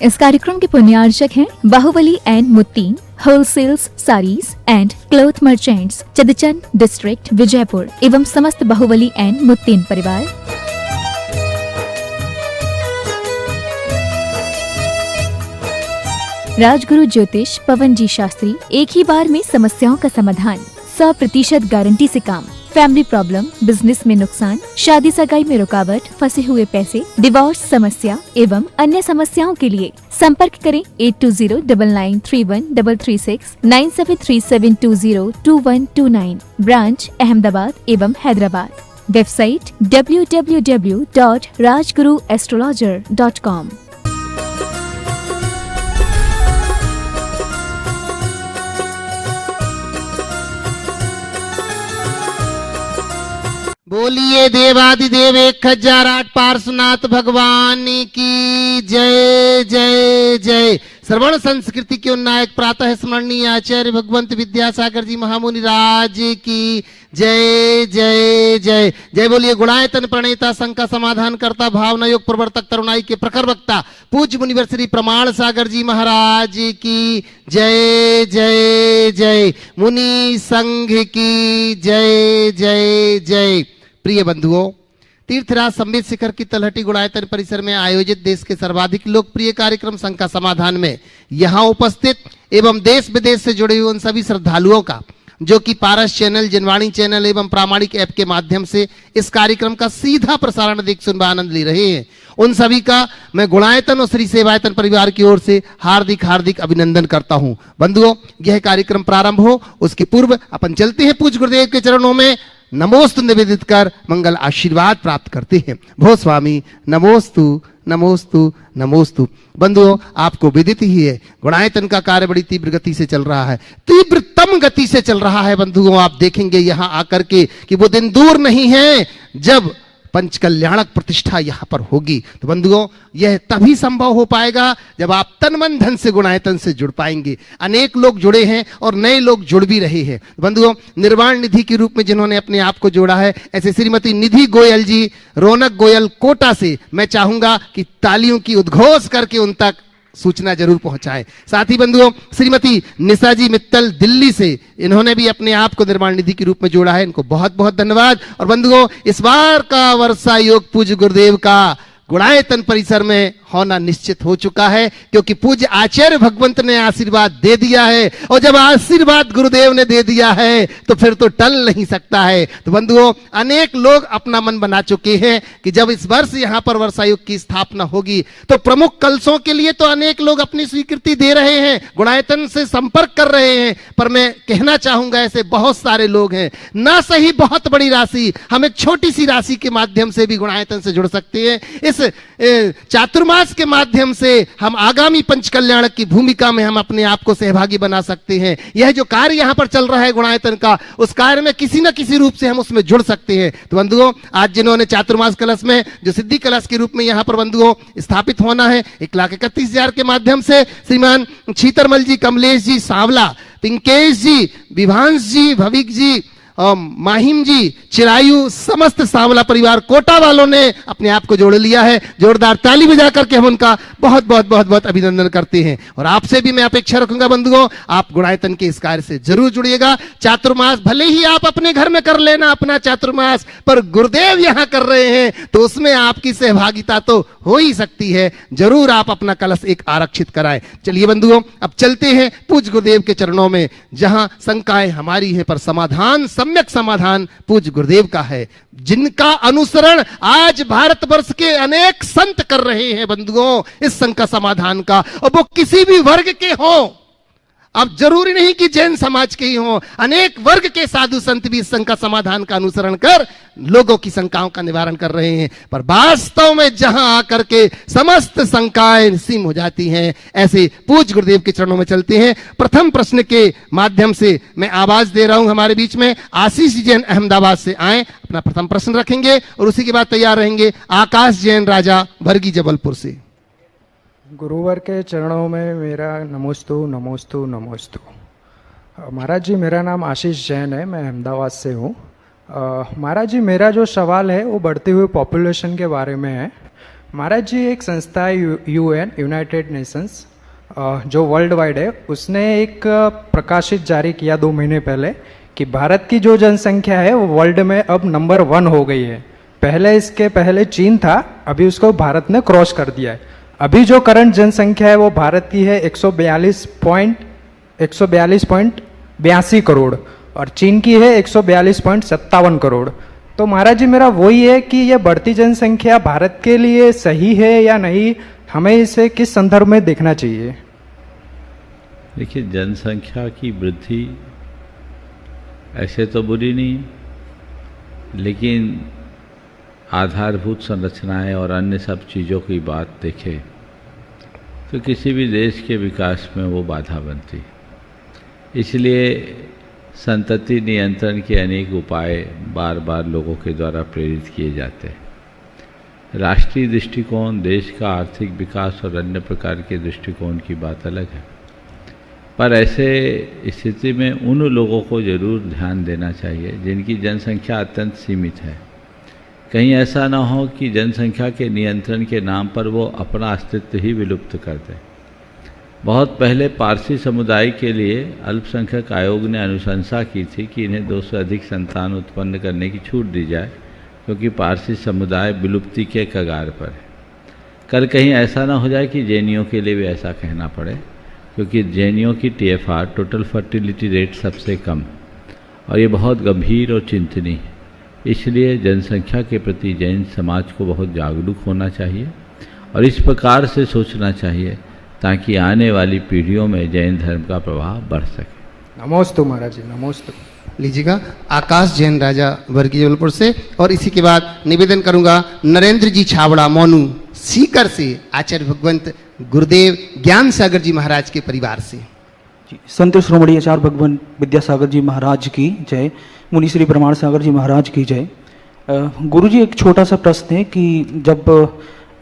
इस कार्यक्रम के पुण्यार्चक हैं Bahubali and Muttin wholesales saris and cloth merchants, Chadchan district, Vijayapur एवं समस्त बाहुबली एंड मुत्तीन परिवार। राजगुरु ज्योतिष पवन जी शास्त्री, एक ही बार में समस्याओं का समाधान, 100% गारंटी से काम, फैमिली प्रॉब्लम, बिजनेस में नुकसान, शादी सगाई में रुकावट, फंसे हुए पैसे, डिवोर्स समस्या एवं अन्य समस्याओं के लिए संपर्क करें 8209931336 9737202129। ब्रांच अहमदाबाद एवं हैदराबाद। Website www.rajguruastrologer.com। बोलिए देवादिदेव 1008 पार्श्वनाथ भगवान की जय जय जय। श्रवण संस्कृति के उन्नायक प्रातः स्मरणीय आचार्य भगवंत विद्यासागर जी महामुनि राज की जय जय जय जय। बोलिए गुणायतन प्रणेता, शंका समाधान करता, भावना योग प्रवर्तक, तरुणाई के प्रखर वक्ता, पूज्य मुनिवर श्री प्रमाण सागर जी महाराज की जय जय जय। मुनि संघ की जय जय जय। प्रिय बंधुओं, तीर्थराज संबित शिखर की तलहटी गुणायतन परिसर में आयोजित देश के सर्वाधिक लोकप्रिय कार्यक्रम शंका समाधान में यहाँ उपस्थित एवं देश विदेश से जुड़े हुए उन सभी श्रद्धालुओं का जो कि पारस चैनल, जनवाणी चैनल एवं प्रामाणिक ऐप के माध्यम से इस कार्यक्रम का सीधा प्रसारण देख सुन आनंद ले रहे हैं, उन सभी का मैं गुणायतन और श्री सेवायतन परिवार की ओर से हार्दिक हार्दिक अभिनंदन करता हूं। बंधुओं, यह कार्यक्रम प्रारंभ हो उसके पूर्व अपन चलते हैं पूज्य गुरुदेव के चरणों में नमोस्तु निवेदित कर मंगल आशीर्वाद प्राप्त करते हैं। भो स्वामी नमोस्तु नमोस्तु नमोस्तु। बंधुओं, आपको विदित ही है गुणायतन का कार्य बड़ी तीव्र गति से चल रहा है, तीव्रतम गति से चल रहा है। बंधुओं, आप देखेंगे यहां आकर के कि वो दिन दूर नहीं है जब पंचकल्याणक प्रतिष्ठा यहां पर होगी। तो बंधुओं, यह तभी संभव हो पाएगा जब आप तन मन धन से गुणायतन से जुड़ पाएंगे। अनेक लोग जुड़े हैं और नए लोग जुड़ भी रहे हैं। बंधुओं, निर्वाण निधि के रूप में जिन्होंने अपने आप को जोड़ा है, ऐसे श्रीमती निधि गोयल जी, रौनक गोयल कोटा से, मैं चाहूंगा कि तालियों की उद्घोष करके उन तक सूचना जरूर पहुंचाएं। साथ ही बंधुओं, श्रीमती निशा जी मित्तल दिल्ली से, इन्होंने भी अपने आप को निर्माण निधि के रूप में जोड़ा है, इनको बहुत बहुत धन्यवाद। और बंधुओं, इस बार का वर्षा योग पूज्य गुरुदेव का गुणायतन परिसर में होना निश्चित हो चुका है, क्योंकि पूज्य आचार्य भगवंत ने आशीर्वाद दे दिया है, और जब आशीर्वाद गुरुदेव ने दे दिया है तो फिर तो टल नहीं सकता है। तो बंधुओं, अनेक लोग अपना मन बना चुके हैं कि जब इस वर्ष यहां पर वर्षायुग की स्थापना होगी तो प्रमुख कलशों के लिए तो अनेक लोग अपनी स्वीकृति दे रहे हैं, गुणायतन से संपर्क कर रहे हैं, पर मैं कहना चाहूंगा ऐसे बहुत सारे लोग हैं, ना सही बहुत बड़ी राशि, हम एक छोटी सी राशि के माध्यम से भी गुणायतन से जुड़ सकते हैं। इस चातुर्मास के माध्यम से हम आगामी पंचकल्याणक की भूमिका में हम अपने आप को सहभागी बना सकते हैं। यह जो कार्य यहां पर चल रहा है गुणायतन का, उस कार्य में किसी न किसी रूप से हम उसमें जुड़ सकते हैं। तो बंधुओं, आज जिन्होंने चातुर्मास कलश में जो सिद्धि कलश के रूप में यहां पर बंधुओं स्थापित होना है, 1,31,000 के माध्यम से श्रीमान छीतरमल जी, कमलेश जी सांवला, पिंकेश जी, विभांश जी, भविक जी, माहिम जी, चिरायु, समस्त सांवला परिवार कोटा वालों ने अपने आप को जोड़ लिया है। जोरदार ताली बजा करके हम उनका बहुत बहुत बहुत बहुत अभिनंदन करते हैं। और आपसे भी मैं अपेक्षा रखूंगा बंधुओं, आप गुणायतन के इस कार्य से जरूर जुड़िएगा। चातुर्मास भले ही आप अपने घर में कर लेना अपना चातुर्मास, पर गुरुदेव यहां कर रहे हैं तो उसमें आपकी सहभागिता तो हो ही सकती है। जरूर आप अपना कलश एक आरक्षित कराएं। चलिए बंधुओं, अब चलते हैं पूज्य गुरुदेव के चरणों में, जहां शंकाएं हमारी है पर समाधान, सम्यक समाधान पूज्य गुरुदेव का है, जिनका अनुसरण आज भारतवर्ष के अनेक संत कर रहे हैं बंधुओं इस शंका समाधान का। और वो किसी भी वर्ग के हों, अब जरूरी नहीं कि जैन समाज के ही हों, अनेक वर्ग के साधु संत भी इस शंका समाधान का अनुसरण कर लोगों की शंकाओं का निवारण कर रहे हैं। पर वास्तव में जहां आकर के समस्त शंकाएं निसीम हो जाती हैं, ऐसे पूज्य गुरुदेव के चरणों में चलते हैं। प्रथम प्रश्न के माध्यम से मैं आवाज दे रहा हूं, हमारे बीच में आशीष जैन अहमदाबाद से आए, अपना प्रथम प्रश्न रखेंगे और उसी के बाद तैयार रहेंगे आकाश जैन राजा वर्गी जबलपुर से। गुरुवर के चरणों में मेरा नमोस्तु नमोस्तु नमोस्तु। महाराज जी, मेरा नाम आशीष जैन है, मैं अहमदाबाद से हूँ। महाराज जी, मेरा जो सवाल है वो बढ़ती हुई पॉपुलेशन के बारे में है। महाराज जी, एक संस्था है यूएन, यूनाइटेड नेशंस, जो वर्ल्ड वाइड है, उसने एक प्रकाशित जारी किया 2 महीने पहले कि भारत की जो जनसंख्या है वो वर्ल्ड में अब नंबर 1 हो गई है। इसके पहले चीन था, अभी उसको भारत ने क्रॉस कर दिया है। अभी जो करंट जनसंख्या है वो भारत की है 142.82 करोड़ और चीन की है 142.57 करोड़। तो महाराज जी, मेरा वही है कि ये बढ़ती जनसंख्या भारत के लिए सही है या नहीं, हमें इसे किस संदर्भ में देखना चाहिए? देखिए, जनसंख्या की वृद्धि ऐसे तो बुरी नहीं, लेकिन आधारभूत संरचनाएं और अन्य सब चीज़ों की बात देखें तो किसी भी देश के विकास में वो बाधा बनती। इसलिए संतति नियंत्रण के अनेक उपाय बार बार लोगों के द्वारा प्रेरित किए जाते हैं। राष्ट्रीय दृष्टिकोण, देश का आर्थिक विकास और अन्य प्रकार के दृष्टिकोण की बात अलग है, पर ऐसे स्थिति में उन लोगों को जरूर ध्यान देना चाहिए जिनकी जनसंख्या अत्यंत सीमित है। कहीं ऐसा ना हो कि जनसंख्या के नियंत्रण के नाम पर वो अपना अस्तित्व ही विलुप्त कर दें। बहुत पहले पारसी समुदाय के लिए अल्पसंख्यक आयोग ने अनुशंसा की थी कि इन्हें 2 से अधिक संतान उत्पन्न करने की छूट दी जाए, क्योंकि पारसी समुदाय विलुप्ति के कगार पर है। कल कहीं ऐसा ना हो जाए कि जैनियों के लिए भी ऐसा कहना पड़े, क्योंकि जैनियों की TFR, टोटल फर्टिलिटी रेट, सबसे कम, और ये बहुत गंभीर और चिंतनीय है। इसलिए जनसंख्या के प्रति जैन समाज को बहुत जागरूक होना चाहिए और इस प्रकार से सोचना चाहिए ताकि आने वाली पीढ़ियों में जैन धर्म का प्रभाव बढ़ सके। नमोस्तु महाराज जी, नमोस्तु। लीजिएगा आकाश जैन राजा वर्गीय जबलपुर से, और इसी के बाद निवेदन करूंगा नरेंद्र जी छाबड़ा मोनू सीकर से, आचार्य भगवंत गुरुदेव ज्ञान सागर जी महाराज के परिवार से। संत श्रोमणी आचार्य भगवान विद्यासागर जी महाराज की जय, मुनि श्री प्रमाण सागर जी महाराज की जय। गुरु जी, एक छोटा सा प्रश्न है कि जब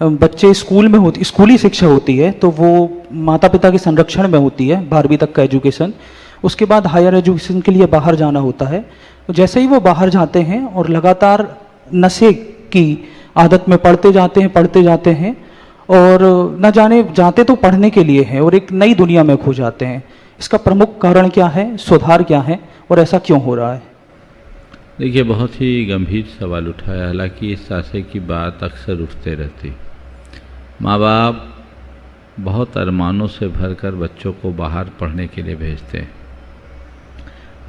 बच्चे स्कूली शिक्षा होती है तो वो माता पिता के संरक्षण में होती है, 12वीं तक का एजुकेशन, उसके बाद हायर एजुकेशन के लिए बाहर जाना होता है। तो जैसे ही वो बाहर जाते हैं और लगातार नशे की आदत में पढ़ते जाते हैं और न जाने जाते तो पढ़ने के लिए हैं और एक नई दुनिया में खो जाते हैं। इसका प्रमुख कारण क्या है, सुधार क्या है और ऐसा क्यों हो रहा है? देखिए, बहुत ही गंभीर सवाल उठाया। हालांकि इस आशय की बात अक्सर उठते रहती। माँ बाप बहुत अरमानों से भरकर बच्चों को बाहर पढ़ने के लिए भेजते हैं।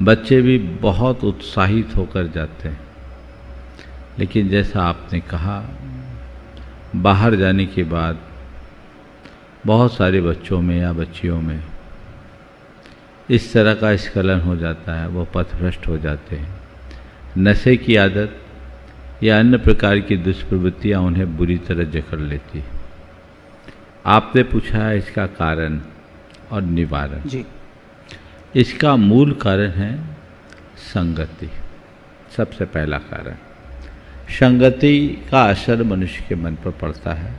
बच्चे भी बहुत उत्साहित होकर जाते हैं, लेकिन जैसा आपने कहा, बाहर जाने के बाद बहुत सारे बच्चों में या बच्चियों में इस तरह का स्खलन हो जाता है, वो पथभ्रष्ट हो जाते हैं। नशे की आदत या अन्य प्रकार की दुष्प्रवृत्तियां उन्हें बुरी तरह जकड़ लेती। आपने पूछा है इसका कारण और निवारण जी। इसका मूल कारण है संगति। सबसे पहला कारण, संगति का असर मनुष्य के मन पर पड़ता है।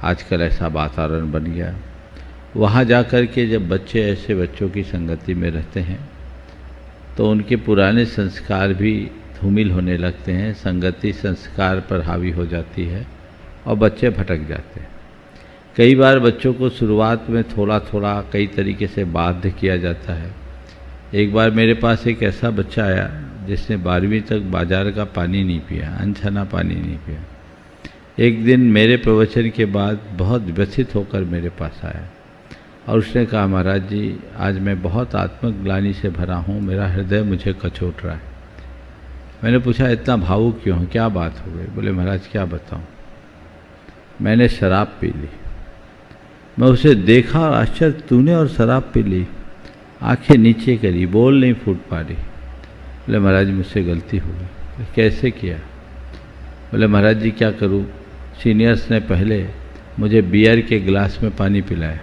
आजकल ऐसा वातावरण बन गया, वहाँ जाकर के जब बच्चे ऐसे बच्चों की संगति में रहते हैं तो उनके पुराने संस्कार भी धूमिल होने लगते हैं। संगति संस्कार पर हावी हो जाती है और बच्चे भटक जाते हैं। कई बार बच्चों को शुरुआत में थोड़ा थोड़ा कई तरीके से बाध्य किया जाता है। एक बार मेरे पास एक ऐसा बच्चा आया जिसने 12वीं तक बाजार का पानी नहीं पिया, अनछना पानी नहीं पिया। एक दिन मेरे प्रवचन के बाद बहुत व्यथित होकर मेरे पास आया और उसने कहा, महाराज जी, आज मैं बहुत आत्मग्लानि से भरा हूँ, मेरा हृदय मुझे कचोट रहा है। मैंने पूछा, इतना भावुक क्यों, क्या बात हो गई? बोले, महाराज क्या बताऊँ, मैंने शराब पी ली। मैं उसे देखा और आश्चर्य, तूने और शराब पी ली? आंखें नीचे करी, बोल नहीं फूट पा रही। बोले, महाराज मुझसे गलती हो गई। कैसे किया? बोले, महाराज जी क्या करूँ, सीनियर्स ने पहले मुझे बियर के गिलास में पानी पिलाया,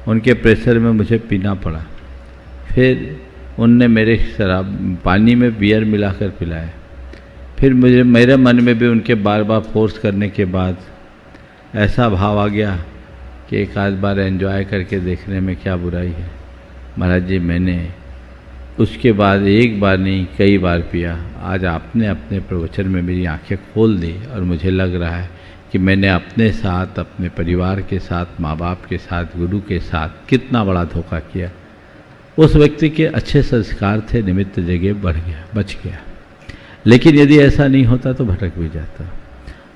उनके प्रेशर में मुझे पीना पड़ा। फिर उनने मेरे शराब पानी में बियर मिलाकर पिलाया। फिर मुझे मेरे मन में भी उनके बार बार फोर्स करने के बाद ऐसा भाव आ गया कि एक आध बार एंजॉय करके देखने में क्या बुराई है। महाराज जी, मैंने उसके बाद एक बार नहीं कई बार पिया। आज आपने अपने प्रवचन में मेरी आंखें खोल दी और मुझे लग रहा है कि मैंने अपने साथ, अपने परिवार के साथ, माँ बाप के साथ, गुरु के साथ कितना बड़ा धोखा किया। उस व्यक्ति के अच्छे संस्कार थे, निमित्त जगह बढ़ गया, बच गया। लेकिन यदि ऐसा नहीं होता तो भटक भी जाता।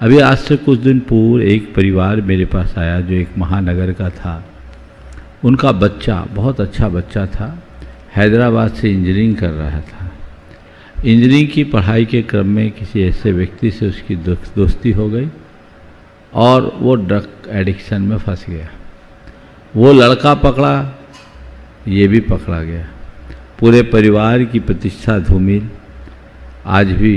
अभी आज से कुछ दिन पूर्व एक परिवार मेरे पास आया जो एक महानगर का था। उनका बच्चा बहुत अच्छा बच्चा था, हैदराबाद से इंजीनियरिंग कर रहा था। इंजीनियरिंग की पढ़ाई के क्रम में किसी ऐसे व्यक्ति से उसकी दोस्ती हो गई और वो ड्रग एडिक्शन में फंस गया। वो लड़का पकड़ा, ये भी पकड़ा गया। पूरे परिवार की प्रतिष्ठा धूमिल। आज भी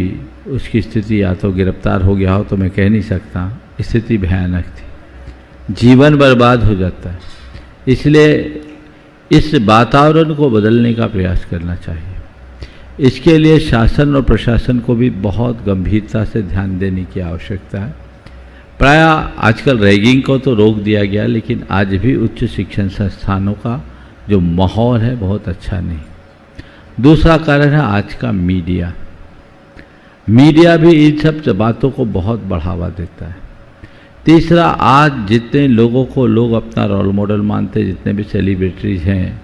उसकी स्थिति, या तो गिरफ्तार हो गया हो तो मैं कह नहीं सकता, स्थिति भयानक थी। जीवन बर्बाद हो जाता है। इसलिए इस वातावरण को बदलने का प्रयास करना चाहिए। इसके लिए शासन और प्रशासन को भी बहुत गंभीरता से ध्यान देने की आवश्यकता है। प्राय आजकल रैगिंग को तो रोक दिया गया, लेकिन आज भी उच्च शिक्षण संस्थानों का जो माहौल है बहुत अच्छा नहीं। दूसरा कारण है आज का मीडिया। मीडिया भी इन सब बातों को बहुत बढ़ावा देता है। तीसरा, आज जितने लोगों को लोग अपना रोल मॉडल मानते हैं, जितने भी सेलिब्रिटीज हैं,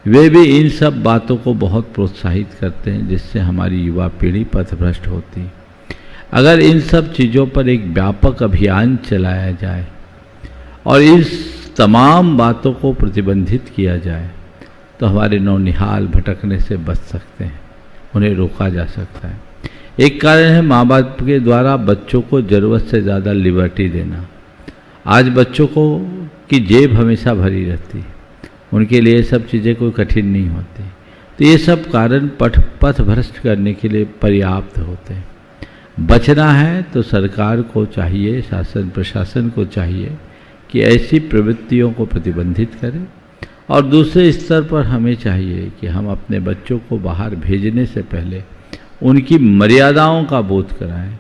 वे भी इन सब बातों को बहुत प्रोत्साहित करते हैं, जिससे हमारी युवा पीढ़ी पथभ्रष्ट होती है। अगर इन सब चीज़ों पर एक व्यापक अभियान चलाया जाए और इस तमाम बातों को प्रतिबंधित किया जाए तो हमारे नौनिहाल भटकने से बच सकते हैं, उन्हें रोका जा सकता है। एक कारण है माँ बाप के द्वारा बच्चों को ज़रूरत से ज़्यादा लिबर्टी देना। आज बच्चों को की जेब हमेशा भरी रहती है, उनके लिए सब चीज़ें कोई कठिन नहीं होती। तो ये सब कारण पथ भ्रष्ट करने के लिए पर्याप्त होते हैं। बचना है तो सरकार को चाहिए, शासन प्रशासन को चाहिए कि ऐसी प्रवृत्तियों को प्रतिबंधित करें। और दूसरे स्तर पर हमें चाहिए कि हम अपने बच्चों को बाहर भेजने से पहले उनकी मर्यादाओं का बोध कराएं,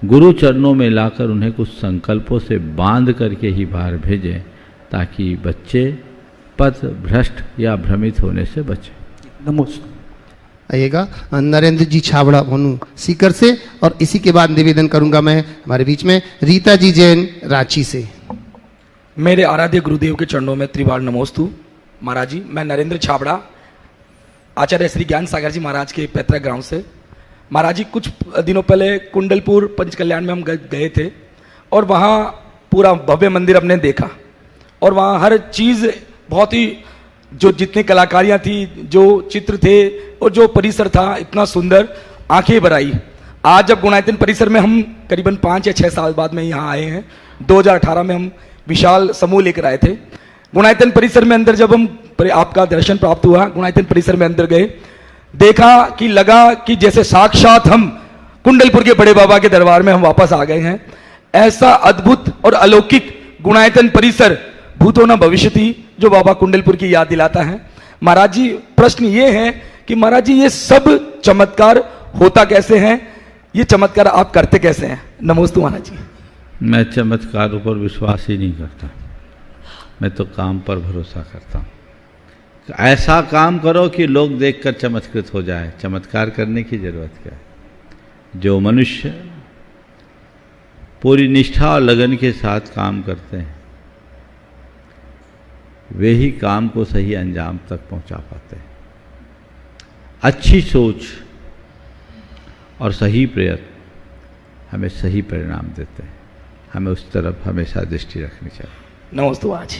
गुरु चरणों में लाकर उन्हें कुछ संकल्पों से बांध करके ही बाहर भेजें, ताकि बच्चे पथ भ्रष्ट या भ्रमित होने से बचें। नमस्ते। आइएगा नरेंद्र जी छाबड़ा भानु सीकर से, और इसी के बाद निवेदन करूंगा मैं हमारे बीच में रीता जी जैन रांची से। मेरे आराध्य गुरुदेव के चरणों में त्रिवार नमोस्तु। महाराज जी, मैं नरेंद्र छाबड़ा, आचार्य श्री ज्ञान सागर जी महाराज के पैतृक गांव से। महाराज जी, कुछ दिनों पहले कुंडलपुर पंचकल्याण में हम गए थे और वहाँ पूरा भव्य मंदिर हमने देखा, और वहाँ हर चीज़ बहुत ही, जो जितनी कलाकारियाँ थी, जो चित्र थे और जो परिसर था, इतना सुंदर, आंखें भर आई। आज जब गुणायतन परिसर में हम करीबन 5 या 6 साल बाद में यहाँ आए हैं, 2018 में हम विशाल समूह लेकर आए थे। गुणायतन परिसर में अंदर जब हम आपका दर्शन प्राप्त हुआ, गुणायतन परिसर में अंदर गए, देखा कि लगा कि जैसे साक्षात हम कुंडलपुर के बड़े बाबा के दरबार में हम वापस आ गए हैं। ऐसा अद्भुत और अलौकिक गुणायतन परिसर भूतो न भविष्यति जो बाबा कुंडलपुर की याद दिलाता है। महाराज जी, प्रश्न ये है कि महाराज जी, ये सब चमत्कार होता कैसे हैं? ये चमत्कार आप करते कैसे हैं? नमोस्तु महाराज जी। मैं चमत्कारों पर विश्वास ही नहीं करता, मैं तो काम पर भरोसा करता हूँ। ऐसा काम करो कि लोग देखकर चमत्कृत हो जाए। चमत्कार करने की जरूरत क्या है? जो मनुष्य पूरी निष्ठा और लगन के साथ काम करते हैं, वे ही काम को सही अंजाम तक पहुंचा पाते हैं। अच्छी सोच और सही प्रयत्न हमें सही परिणाम देते हैं। हमें उस तरफ हमेशा दृष्टि रखनी चाहिए। नमस्ते आज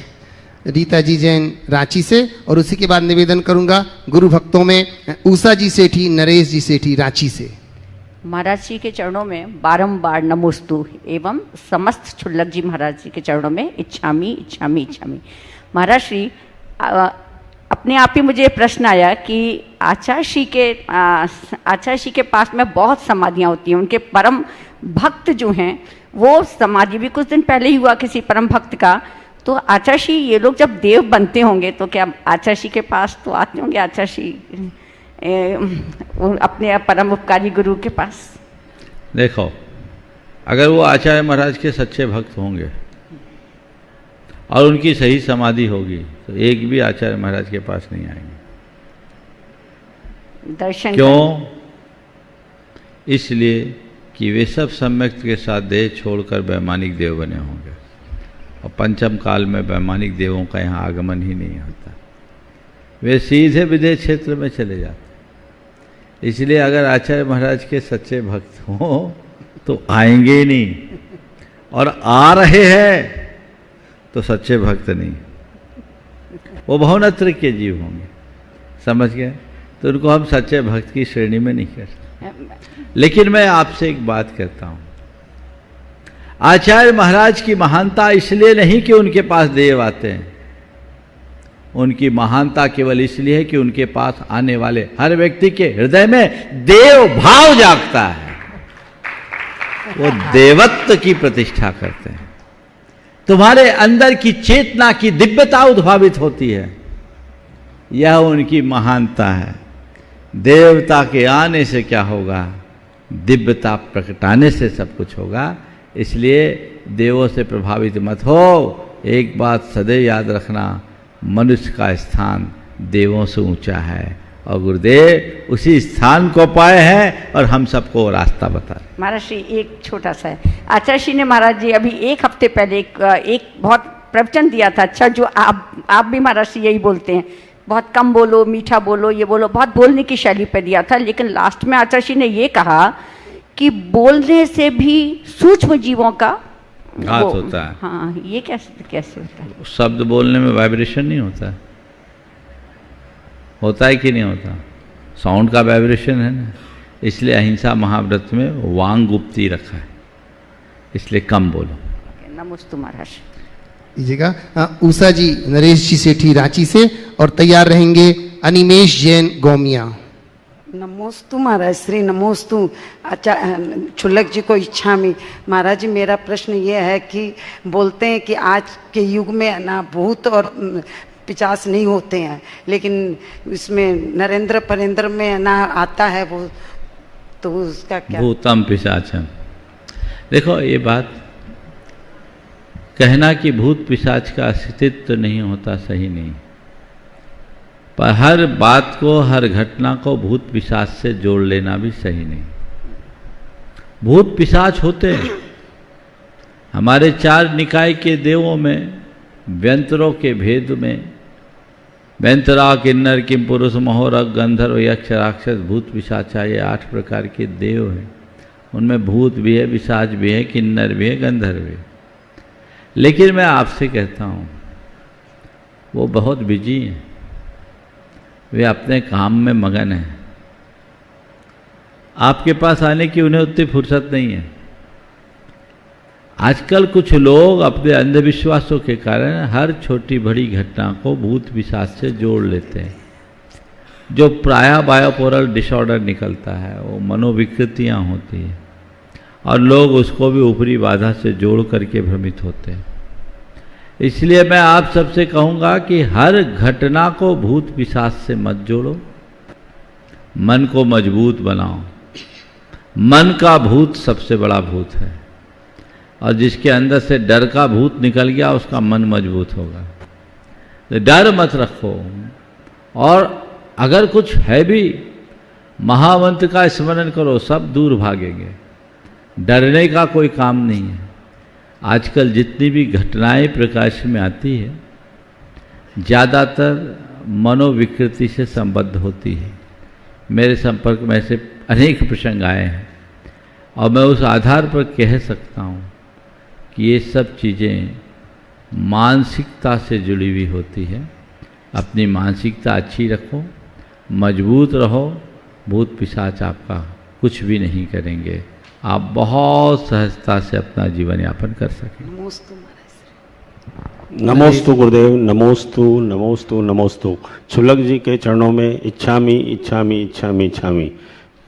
रीता जी जैन रांची से, और उसी के बाद निवेदन करूंगा गुरु भक्तों में उषा जी सेठी, नरेश जी सेठी रांची से। महाराज जी के चरणों में बारंबार नमोस्तु एवं समस्त क्षुल्लक जी महाराज जी के चरणों में इच्छामी इच्छामी इच्छामी। महाराज श्री, अपने आप ही मुझे प्रश्न आया कि आचार्य श्री के पास में बहुत समाधियाँ होती हैं, उनके परम भक्त जो हैं वो समाधि भी कुछ दिन पहले ही हुआ किसी परम भक्त का। तो आचार्य श्री, ये लोग जब देव बनते होंगे तो क्या आचार्य श्री के पास तो आते होंगे आचार्य श्री अपने परम उपकारी गुरु के पास? देखो, अगर वो आचार्य महाराज के सच्चे भक्त होंगे और उनकी सही समाधि होगी तो एक भी आचार्य महाराज के पास नहीं आएंगे। दर्शन क्यों? इसलिए कि वे सब सम्यक्त के साथ देह छोड़कर वैमानिक देव बने होंगे, और पंचम काल में वैमानिक देवों का यहाँ आगमन ही नहीं होता, वे सीधे विदेह क्षेत्र में चले जाते। इसलिए अगर आचार्य महाराज के सच्चे भक्त हों तो आएंगे ही नहीं, और आ रहे हैं तो सच्चे भक्त नहीं, वो बहुनत्र के जीव होंगे, समझ गए? तो उनको हम सच्चे भक्त की श्रेणी में नहीं कर सकते। लेकिन मैं आपसे एक बात कहता हूं, आचार्य महाराज की महानता इसलिए नहीं कि उनके पास देव आते हैं, उनकी महानता केवल इसलिए है कि उनके पास आने वाले हर व्यक्ति के हृदय में देव भाव जागता है, वो देवत्व की प्रतिष्ठा करते हैं, तुम्हारे अंदर की चेतना की दिव्यता उद्भावित होती है, यह उनकी महानता है। देवता के आने से क्या होगा? दिव्यता प्रकटाने से सब कुछ होगा। इसलिए देवों से प्रभावित मत हो। एक बात सदैव याद रखना, मनुष्य का स्थान देवों से ऊंचा है, और गुरुदेव उसी स्थान को पाए हैं और हम सबको रास्ता बता रहे। महाराज श्री एक छोटा सा है, आचार्य श्री ने महाराज जी अभी एक हफ्ते पहले एक बहुत प्रवचन दिया था, अच्छा, जो आप भी महाराज श्री यही बोलते हैं, बहुत कम बोलो, मीठा बोलो, ये बोलो, बहुत बोलने की शैली पे दिया था। लेकिन लास्ट में आचार्य श्री ने ये कहा कि बोलने से भी सूक्ष्म जीवों का घात होता है। हाँ, ये कैसे होता है? शब्द बोलने में वाइब्रेशन नहीं होता है, होता है कि नहीं होता? साउंड का वाइब्रेशन है ना, इसलिए अहिंसा महाव्रत में वांग गुप्ती रखा है, इसलिए कम बोलो। नमोस्तु महाराज। दीजिएगा उषा जी नरेश जी सेठी रांची से, और तैयार रहेंगे अनिमेश जैन गोमिया। नमोस्तु महाराज श्री, नमोस्तु छुल्लक जी को इच्छा में। महाराज जी, मेरा प्रश्न ये है कि बोलते हैं कि आज के युग में ना भूत और पिशाच नहीं होते हैं, लेकिन इसमें नरेंद्र परेंद्र में ना आता है वो, तो उसका क्या? भूतम पिशाचम। देखो, ये बात कहना कि भूत पिशाच का अस्तित्व नहीं होता सही नहीं, पर हर बात को, हर घटना को भूत पिशाच से जोड़ लेना भी सही नहीं। भूत पिशाच होते हैं। हमारे 4 निकाय के देवों में व्यंतरों के भेद में व्यंतरा, किन्नर, किम पुरुष, महोरक, गंधर्व, यक्ष, राक्षस, भूत, पिशाचा, ये 8 प्रकार के देव हैं। उनमें भूत भी है, पिशाच भी है, किन्नर भी है, गंधर्व भी है। लेकिन मैं आपसे कहता हूँ, वो बहुत बिजी हैं, वे अपने काम में मगन हैं। आपके पास आने की उन्हें उतनी फुर्सत नहीं है। आजकल कुछ लोग अपने अंधविश्वासों के कारण हर छोटी बड़ी घटना को भूत पिशाच से जोड़ लेते हैं। जो प्रायः बायोपोरल डिसऑर्डर निकलता है, वो मनोविकृतियाँ होती हैं, और लोग उसको भी ऊपरी बाधा से जोड़ करके भ्रमित होते हैं। इसलिए मैं आप सबसे कहूँगा कि हर घटना को भूत पिशाच से मत जोड़ो, मन को मजबूत बनाओ। मन का भूत सबसे बड़ा भूत है, और जिसके अंदर से डर का भूत निकल गया उसका मन मजबूत होगा। तो डर मत रखो, और अगर कुछ है भी, महामंत्र का स्मरण करो, सब दूर भागेंगे। डरने का कोई काम नहीं है। आजकल जितनी भी घटनाएं प्रकाश में आती है, ज़्यादातर मनोविकृति से संबद्ध होती है। मेरे संपर्क में ऐसे अनेक प्रसंग आए हैं, और मैं उस आधार पर कह सकता हूँ कि ये सब चीज़ें मानसिकता से जुड़ी हुई होती है। अपनी मानसिकता अच्छी रखो, मजबूत रहो, भूत पिशाच आपका कुछ भी नहीं करेंगे। आप बहुत सहजता से अपना जीवन यापन कर सकें। नमोस्तु गुरुदेव, नमोस्तु नमोस्तु नमोस्तु। छुल्लक जी के चरणों में इच्छामि इच्छामि इच्छामि इच्छामि।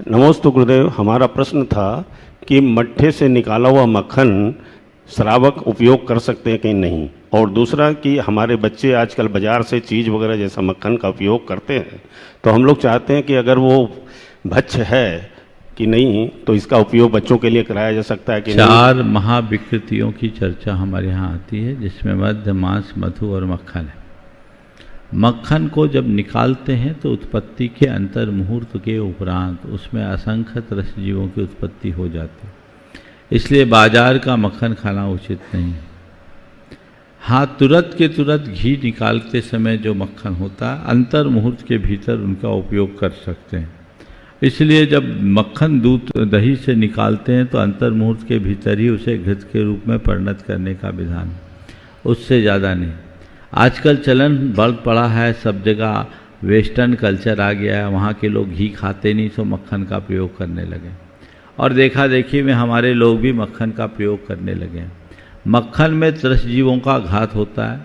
नमोस्तु गुरुदेव, हमारा प्रश्न था कि मट्ठे से निकाला हुआ मक्खन श्रावक उपयोग कर सकते हैं कि नहीं, और दूसरा कि हमारे बच्चे आजकल बाज़ार से चीज़ वगैरह जैसा मक्खन का उपयोग करते हैं, तो हम लोग चाहते हैं कि अगर वो भक्ष्य है कि नहीं, तो इसका उपयोग बच्चों के लिए कराया जा सकता है कि नहीं? 4 महाविकृतियों की चर्चा हमारे यहाँ आती है, जिसमें मध्य, मांस, मधु और मक्खन है। मक्खन को जब निकालते हैं तो उत्पत्ति के अंतर मुहूर्त के उपरांत उसमें असंख्य रस जीवों की उत्पत्ति हो जाती है। इसलिए बाजार का मक्खन खाना उचित नहीं है। हाँ, तुरंत के तुरंत घी निकालते समय जो मक्खन होता है अंतर मुहूर्त के भीतर उनका उपयोग कर सकते हैं। इसलिए जब मक्खन दूध दही से निकालते हैं तो अंतर मुहूर्त के भीतर ही उसे घृत के रूप में परिणत करने का विधान, उससे ज़्यादा नहीं। आजकल चलन बढ़ पड़ा है, सब जगह वेस्टर्न कल्चर आ गया है, वहाँ के लोग घी खाते नहीं तो मक्खन का प्रयोग करने लगे, और देखा देखी में हमारे लोग भी मक्खन का प्रयोग करने लगे हैं। मक्खन में त्रस्त जीवों का घात होता है,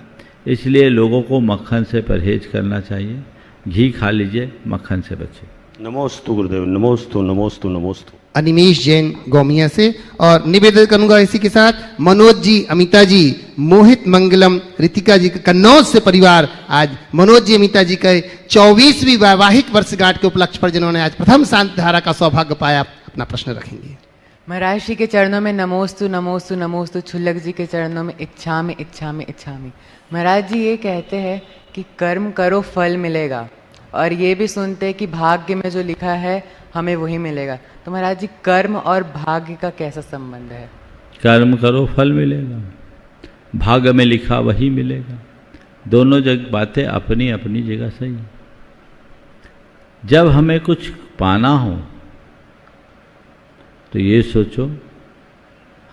इसलिए लोगों को मक्खन से परहेज करना चाहिए। घी खा लीजिए, मक्खन से बचिए। नमोस्तु गुरुदेव, नमोस्तु नमोस्तु नमोस्तु। अनिमेश जैन गौमिया से, और निवेदन करूंगा इसी के साथ मनोज जी, अमिता जी, मोहित मंगलम, रितिका जी, कन्नौज से परिवार आज मनोज जी, अमिता जी के 24वीं वैवाहिक वर्षगांठ के उपलक्ष्य पर जिन्होंने आज प्रथम शांति धारा का सौभाग्य पाया, अपना प्रश्न रखेंगे। महाराज जी के चरणों में नमोस्तु नमोस्तु नमोस्तु, छुल्लक जी के चरणों में इच्छामि इच्छामि इच्छामि। महाराज जी ये कहते हैं कि कर्म करो फल मिलेगा, और ये भी सुनते हैं कि भाग्य में जो लिखा है हमें वही मिलेगा। तो महाराज जी कर्म और भाग्य का कैसा संबंध है? कर्म करो फल मिलेगा, भाग्य में लिखा वही मिलेगा। दोनों जगह बातें अपनी अपनी जगह सही। जब हमें कुछ पाना हो तो ये सोचो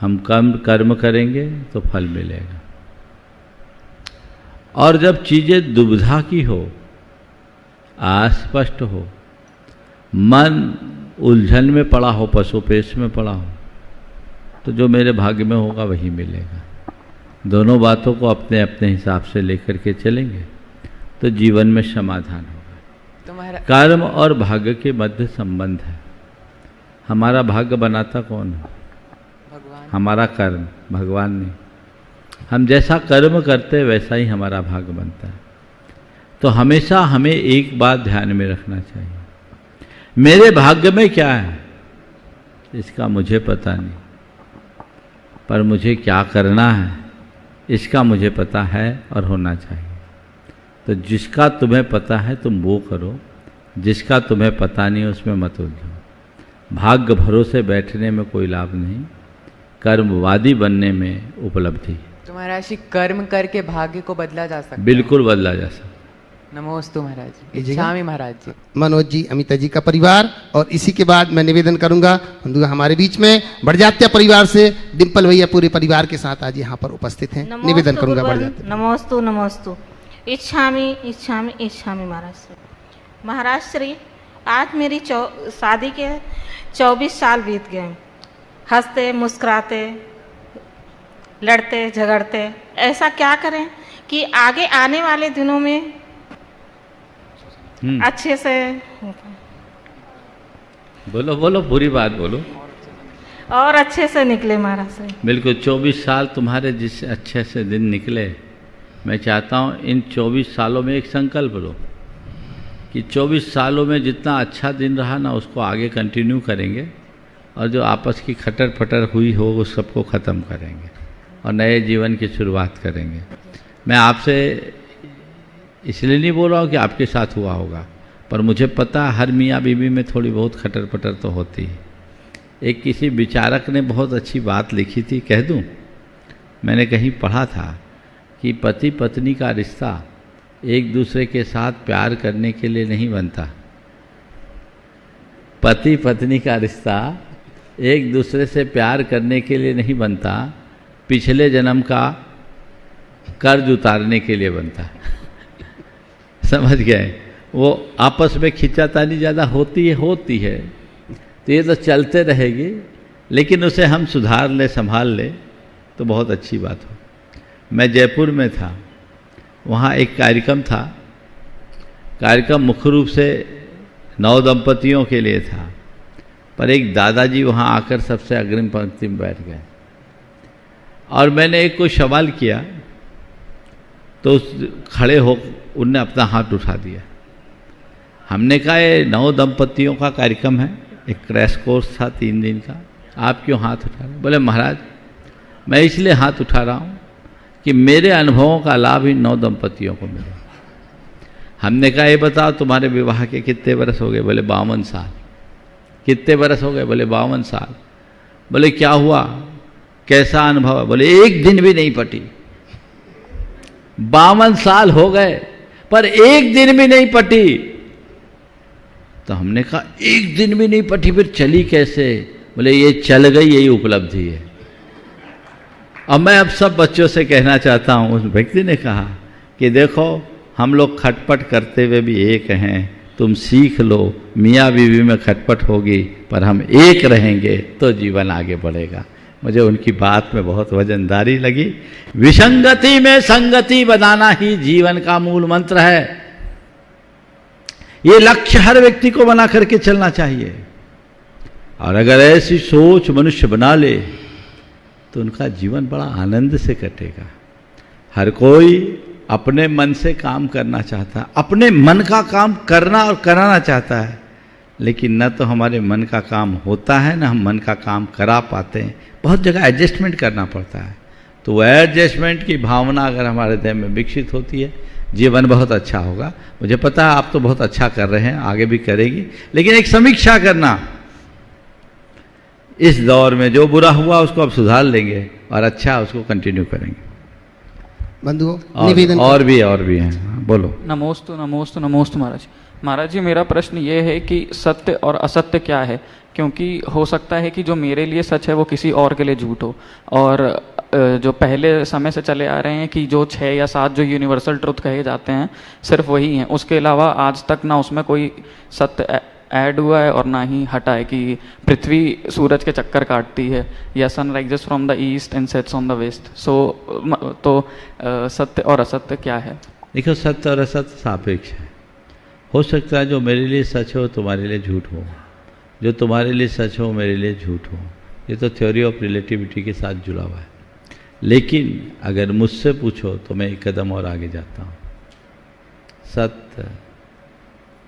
हम कर्म करेंगे तो फल मिलेगा, और जब चीज़ें दुविधा की हो, अस्पष्ट हो, मन उलझन में पड़ा हो, पशुपेश में पड़ा हो, तो जो मेरे भाग्य में होगा वही मिलेगा। दोनों बातों को अपने अपने हिसाब से लेकर के चलेंगे तो जीवन में समाधान होगा। कर्म और भाग्य के मध्य संबंध है। हमारा भाग्य बनाता कौन है? भगवान। हमारा कर्म, भगवान नहीं। हम जैसा कर्म करते वैसा ही हमारा भाग्य बनता है। तो हमेशा हमें एक बात ध्यान में रखना चाहिए, मेरे भाग्य में क्या है इसका मुझे पता नहीं, पर मुझे क्या करना है इसका मुझे पता है और होना चाहिए। तो जिसका तुम्हें पता है तुम वो करो, जिसका तुम्हें पता नहीं उसमें मत उलझो। भाग्य भरोसे बैठने में कोई लाभ नहीं, कर्मवादी बनने में उपलब्धि। तो महाराज जी कर्म करके भाग्य को बदला जा सकता है? बिल्कुल बदला जा सकता। नमोस्तु महाराज जी, इच्छामि महाराज जी। मनोज जी, अमिता जी का परिवार, और इसी के बाद मैं निवेदन करूंगा हमारे बीच में बड़जात्या परिवार से डिम्पल भैया पूरे परिवार के साथ आज यहाँ पर उपस्थित हैं। निवेदन करूंगा बड़जात्या। नमोस्तु नमोस्तु, इच्छामि इच्छामि इच्छामि महाराज श्री। महाराज श्री, आज मेरी शादी के 24 साल बीत गए। हंसते मुस्कुराते, लड़ते झगड़ते, ऐसा क्या करें कि आगे आने वाले दिनों में अच्छे से बोलो बोलो, पूरी बात बोलो, और अच्छे से निकले महाराज से। बिल्कुल 24 साल तुम्हारे जिस अच्छे से दिन निकले, मैं चाहता हूँ इन 24 सालों में एक संकल्प लो कि 24 सालों में जितना अच्छा दिन रहा ना उसको आगे कंटिन्यू करेंगे, और जो आपस की खटर फटर हुई हो उस सबको ख़त्म करेंगे और नए जीवन की शुरुआत करेंगे। मैं आपसे इसलिए नहीं बोल रहा हूँ कि आपके साथ हुआ होगा, पर मुझे पता है हर मियाँ बीवी में थोड़ी बहुत खटर पटर तो होती है। एक किसी विचारक ने बहुत अच्छी बात लिखी थी, कह दूँ? मैंने कहीं पढ़ा था कि पति पत्नी का रिश्ता एक दूसरे के साथ प्यार करने के लिए नहीं बनता। पति पत्नी का रिश्ता एक दूसरे से प्यार करने के लिए नहीं बनता, पिछले जन्म का कर्ज उतारने के लिए बनता है। समझ गए? वो आपस में खिंचातानी ज़्यादा होती है तो ये तो चलते रहेगी, लेकिन उसे हम सुधार ले, संभाल ले तो बहुत अच्छी बात हो। मैं जयपुर में था, वहाँ एक कार्यक्रम था। कार्यक्रम मुख्य रूप से नव दंपतियों के लिए था, पर एक दादाजी वहाँ आकर सबसे अग्रिम पंक्ति में बैठ गए और मैंने एक को सवाल किया तो उस खड़े हो उनने अपना हाथ उठा दिया। हमने कहा ये नव दंपतियों का कार्यक्रम है, एक क्रैश कोर्स था 3 दिन का, आप क्यों हाथ उठा रहे? बोले महाराज मैं इसलिए हाथ उठा रहा हूँ कि मेरे अनुभवों का लाभ इन नव दंपतियों को मिले। हमने कहा ये बताओ तुम्हारे विवाह के कितने बरस हो गए? बोले 52 साल। कितने बरस हो गए? बोले 52 साल। बोले क्या हुआ? कैसा अनुभव है? बोले एक दिन भी नहीं पटी। 52 साल हो गए पर एक दिन भी नहीं पटी। तो हमने कहा एक दिन भी नहीं पटी, फिर चली कैसे? बोले ये चल गई, यही उपलब्धि है। अब मैं अब सब बच्चों से कहना चाहता हूँ, उस व्यक्ति ने कहा कि देखो हम लोग खटपट करते हुए भी एक हैं, तुम सीख लो, मियाँ बीवी में खटपट होगी पर हम एक रहेंगे तो जीवन आगे बढ़ेगा। मुझे उनकी बात में बहुत वजनदारी लगी। विसंगति में संगति बनाना ही जीवन का मूल मंत्र है। ये लक्ष्य हर व्यक्ति को बना करके चलना चाहिए, और अगर ऐसी सोच मनुष्य बना ले तो उनका जीवन बड़ा आनंद से कटेगा। हर कोई अपने मन से काम करना चाहता है, अपने मन का काम करना और कराना चाहता है, लेकिन न तो हमारे मन का काम होता है, न हम मन का काम करा पाते हैं। बहुत जगह एडजस्टमेंट करना पड़ता है। तो वो एडजस्टमेंट की भावना अगर हमारे देह में विकसित होती है, जीवन बहुत अच्छा होगा। मुझे पता है आप तो बहुत अच्छा कर रहे हैं, आगे भी करेगी, लेकिन एक समीक्षा करना, इस दौर में जो बुरा हुआ उसको अब सुधार लेंगे और अच्छा उसको कंटिन्यू करेंगे। बंधुओं निवेदन और भी हैं, बोलो। नमोस्तु नमोस्तु नमोस्तु महाराज। महाराज जी, मेरा प्रश्न ये है कि सत्य और असत्य क्या है? क्योंकि हो सकता है कि जो मेरे लिए सच है वो किसी और के लिए झूठ हो, और जो पहले समय से चले आ रहे हैं कि जो 6 या 7 जो यूनिवर्सल ट्रुथ कहे जाते हैं सिर्फ वही हैं, उसके अलावा आज तक ना उसमें कोई सत्य ऐड हुआ है और ना ही हटा है। कि पृथ्वी सूरज के चक्कर काटती है, या sun rises from the east and sets on the west. तो सत्य और असत्य क्या है? देखो, सत्य और असत्य सापेक्ष है। हो सकता है जो मेरे लिए सच हो तुम्हारे लिए झूठ हो, जो तुम्हारे लिए सच हो मेरे लिए झूठ हो। ये तो थ्योरी ऑफ रिलेटिविटी के साथ जुड़ा हुआ है। लेकिन अगर मुझसे पूछो तो मैं एक कदम और आगे जाता हूँ। सत्य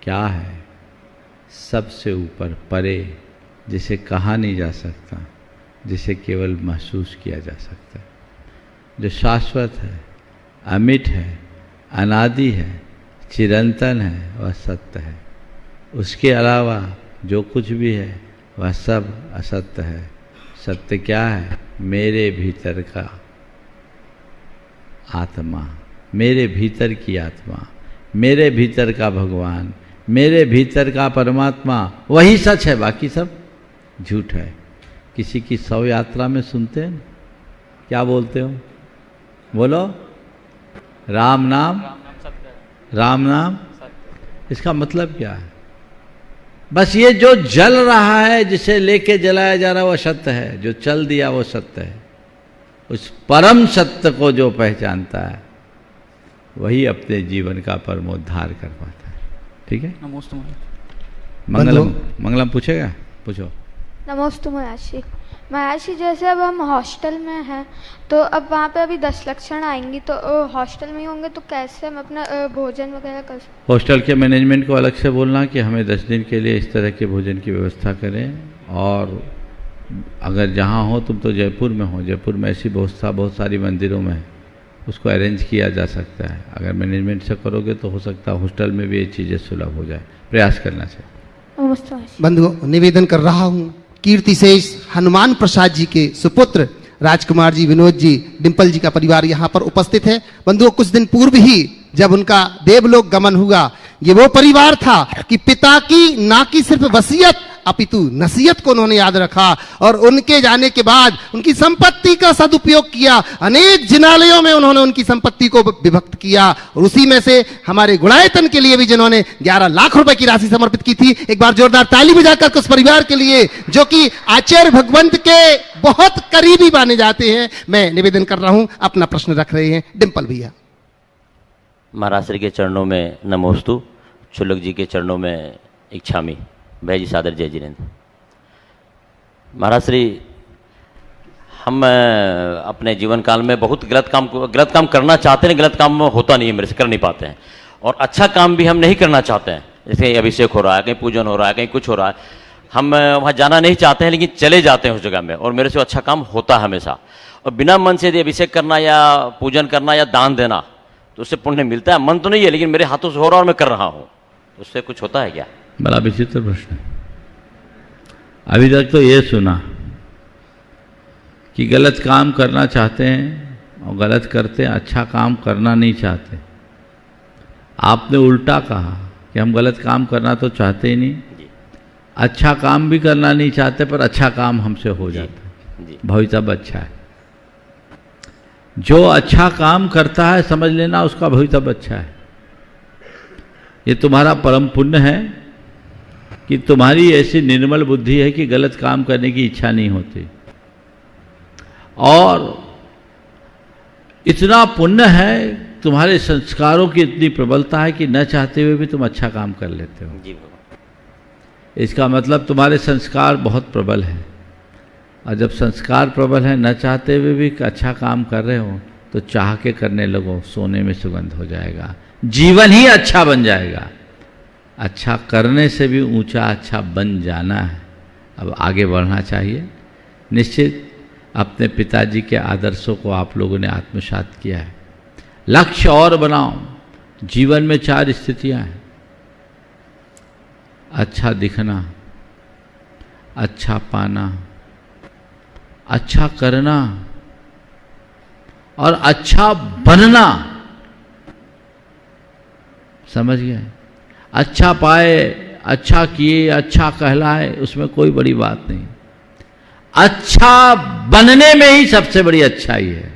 क्या है? सबसे ऊपर, परे, जिसे कहा नहीं जा सकता, जिसे केवल महसूस किया जा सकता है, जो शाश्वत है, अमिट है, अनादि है, चिरंतन है, वह सत्य है। उसके अलावा जो कुछ भी है वह सब असत्य है। सत्य क्या है? मेरे भीतर का आत्मा, मेरे भीतर की आत्मा, मेरे भीतर का भगवान, मेरे भीतर का परमात्मा, वही सच है, बाकी सब झूठ है। किसी की शव यात्रा में सुनते हैं, क्या बोलते हो? बोलो, राम नाम, राम नाम। इसका मतलब क्या है? बस ये जो जल रहा है, जिसे लेके जलाया जा रहा है, वो सत्य है। जो चल दिया वो सत्य है। उस परम सत्य को जो पहचानता है वही अपने जीवन का परमोद्धार कर पाता है। ठीक है। नमोस्तु मंगलम, मंगलम पूछेगा, पूछो। नमोस्तु महाराज जी। महाराज जी, जैसे अब हम हॉस्टल में हैं तो अब वहाँ पे अभी 10 लक्षण आएंगी, तो हॉस्टल में ही होंगे तो कैसे हम अपना भोजन वगैरह कर सकते? हॉस्टल के मैनेजमेंट को अलग से बोलना कि हमें 10 दिन के लिए इस तरह के भोजन की व्यवस्था करें। और अगर जहाँ हो, तुम तो जयपुर में हो, जयपुर में ऐसी व्यवस्था बहुत सारी मंदिरों में है, उसको अरेंज किया जा सकता है। अगर मैनेजमेंट से करोगे तो हो सकता है हॉस्टल में भी ये चीज़ें सुलभ हो जाए। प्रयास करना चाहिए। बंधुओं, निवेदन कर रहा हूँ कीर्ति शेष हनुमान प्रसाद जी के सुपुत्र राजकुमार जी, विनोद जी, डिम्पल जी का परिवार यहाँ पर उपस्थित है। बंधुओं, कुछ दिन पूर्व ही जब उनका देवलोक गमन हुआ, ये वो परिवार था कि पिता की ना कि सिर्फ वसीयत अपितु नसीहत को उन्होंने याद रखा, और उनके जाने के बाद उनकी संपत्ति का सदुपयोग किया। अनेक जिनालयों में उन्होंने उनकी संपत्ति को विभक्त किया, और उसी में से हमारे गुणायतन के लिए भी जिन्होंने 11 लाख रुपए की राशि समर्पित की थी। एक बार जोरदार ताली बजाकर उस परिवार के लिए, जो कि आचार्य भगवंत के बहुत करीबी माने जाते हैं। मैं निवेदन कर रहा हूं, अपना प्रश्न रख रहे हैं डिम्पल भैया। महाराज श्री के चरणों में नमोस्तु, शुल्लक जी के चरणों में इच्छामी। भाई जी सादर जय जिनेन्द्र। महाराज श्री, हम अपने जीवन काल में बहुत गलत काम करना चाहते हैं, गलत काम होता नहीं है, मेरे से कर नहीं पाते हैं। और अच्छा काम भी हम नहीं करना चाहते हैं, जैसे अभिषेक हो रहा है, कहीं पूजन हो रहा है, कहीं कुछ हो रहा है, हम वहाँ जाना नहीं चाहते हैं, लेकिन चले जाते हैं उस जगह में, और मेरे से अच्छा काम होता है हमेशा। और बिना मन से यदि अभिषेक करना या पूजन करना या दान देना, तो उससे पुण्य मिलता है। मन तो नहीं है, लेकिन मेरे हाथों से हो रहा है और मैं कर रहा हूँ, तो उससे कुछ होता है क्या? बड़ा विचित्र प्रश्न। अभी तक तो ये सुना कि गलत काम करना चाहते हैं और गलत करते हैं, अच्छा काम करना नहीं चाहते। आपने उल्टा कहा कि हम गलत काम करना तो चाहते ही नहीं, अच्छा काम भी करना नहीं चाहते, पर अच्छा काम हमसे हो जाता है, भवितव्य अच्छा है। जो अच्छा काम करता है समझ लेना उसका भवितव्य अच्छा है। ये तुम्हारा परम पुण्य है कि तुम्हारी ऐसी निर्मल बुद्धि है कि गलत काम करने की इच्छा नहीं होती, और इतना पुण्य है, तुम्हारे संस्कारों की इतनी प्रबलता है कि न चाहते हुए भी तुम अच्छा काम कर लेते हो। इसका मतलब तुम्हारे संस्कार बहुत प्रबल है, और जब संस्कार प्रबल है, न चाहते हुए भी अच्छा काम कर रहे हो तो चाह के करने लगो, सोने में सुगंध हो जाएगा, जीवन ही अच्छा बन जाएगा। अच्छा करने से भी ऊंचा अच्छा बन जाना है, अब आगे बढ़ना चाहिए। निश्चित अपने पिताजी के आदर्शों को आप लोगों ने आत्मसात किया है। लक्ष्य और बनाओ। जीवन में 4 स्थितियां हैं: अच्छा दिखना, अच्छा पाना, अच्छा करना और अच्छा बनना। समझ गए? अच्छा पाए, अच्छा किए, अच्छा कहलाए, उसमें कोई बड़ी बात नहीं। अच्छा बनने में ही सबसे बड़ी अच्छाई है।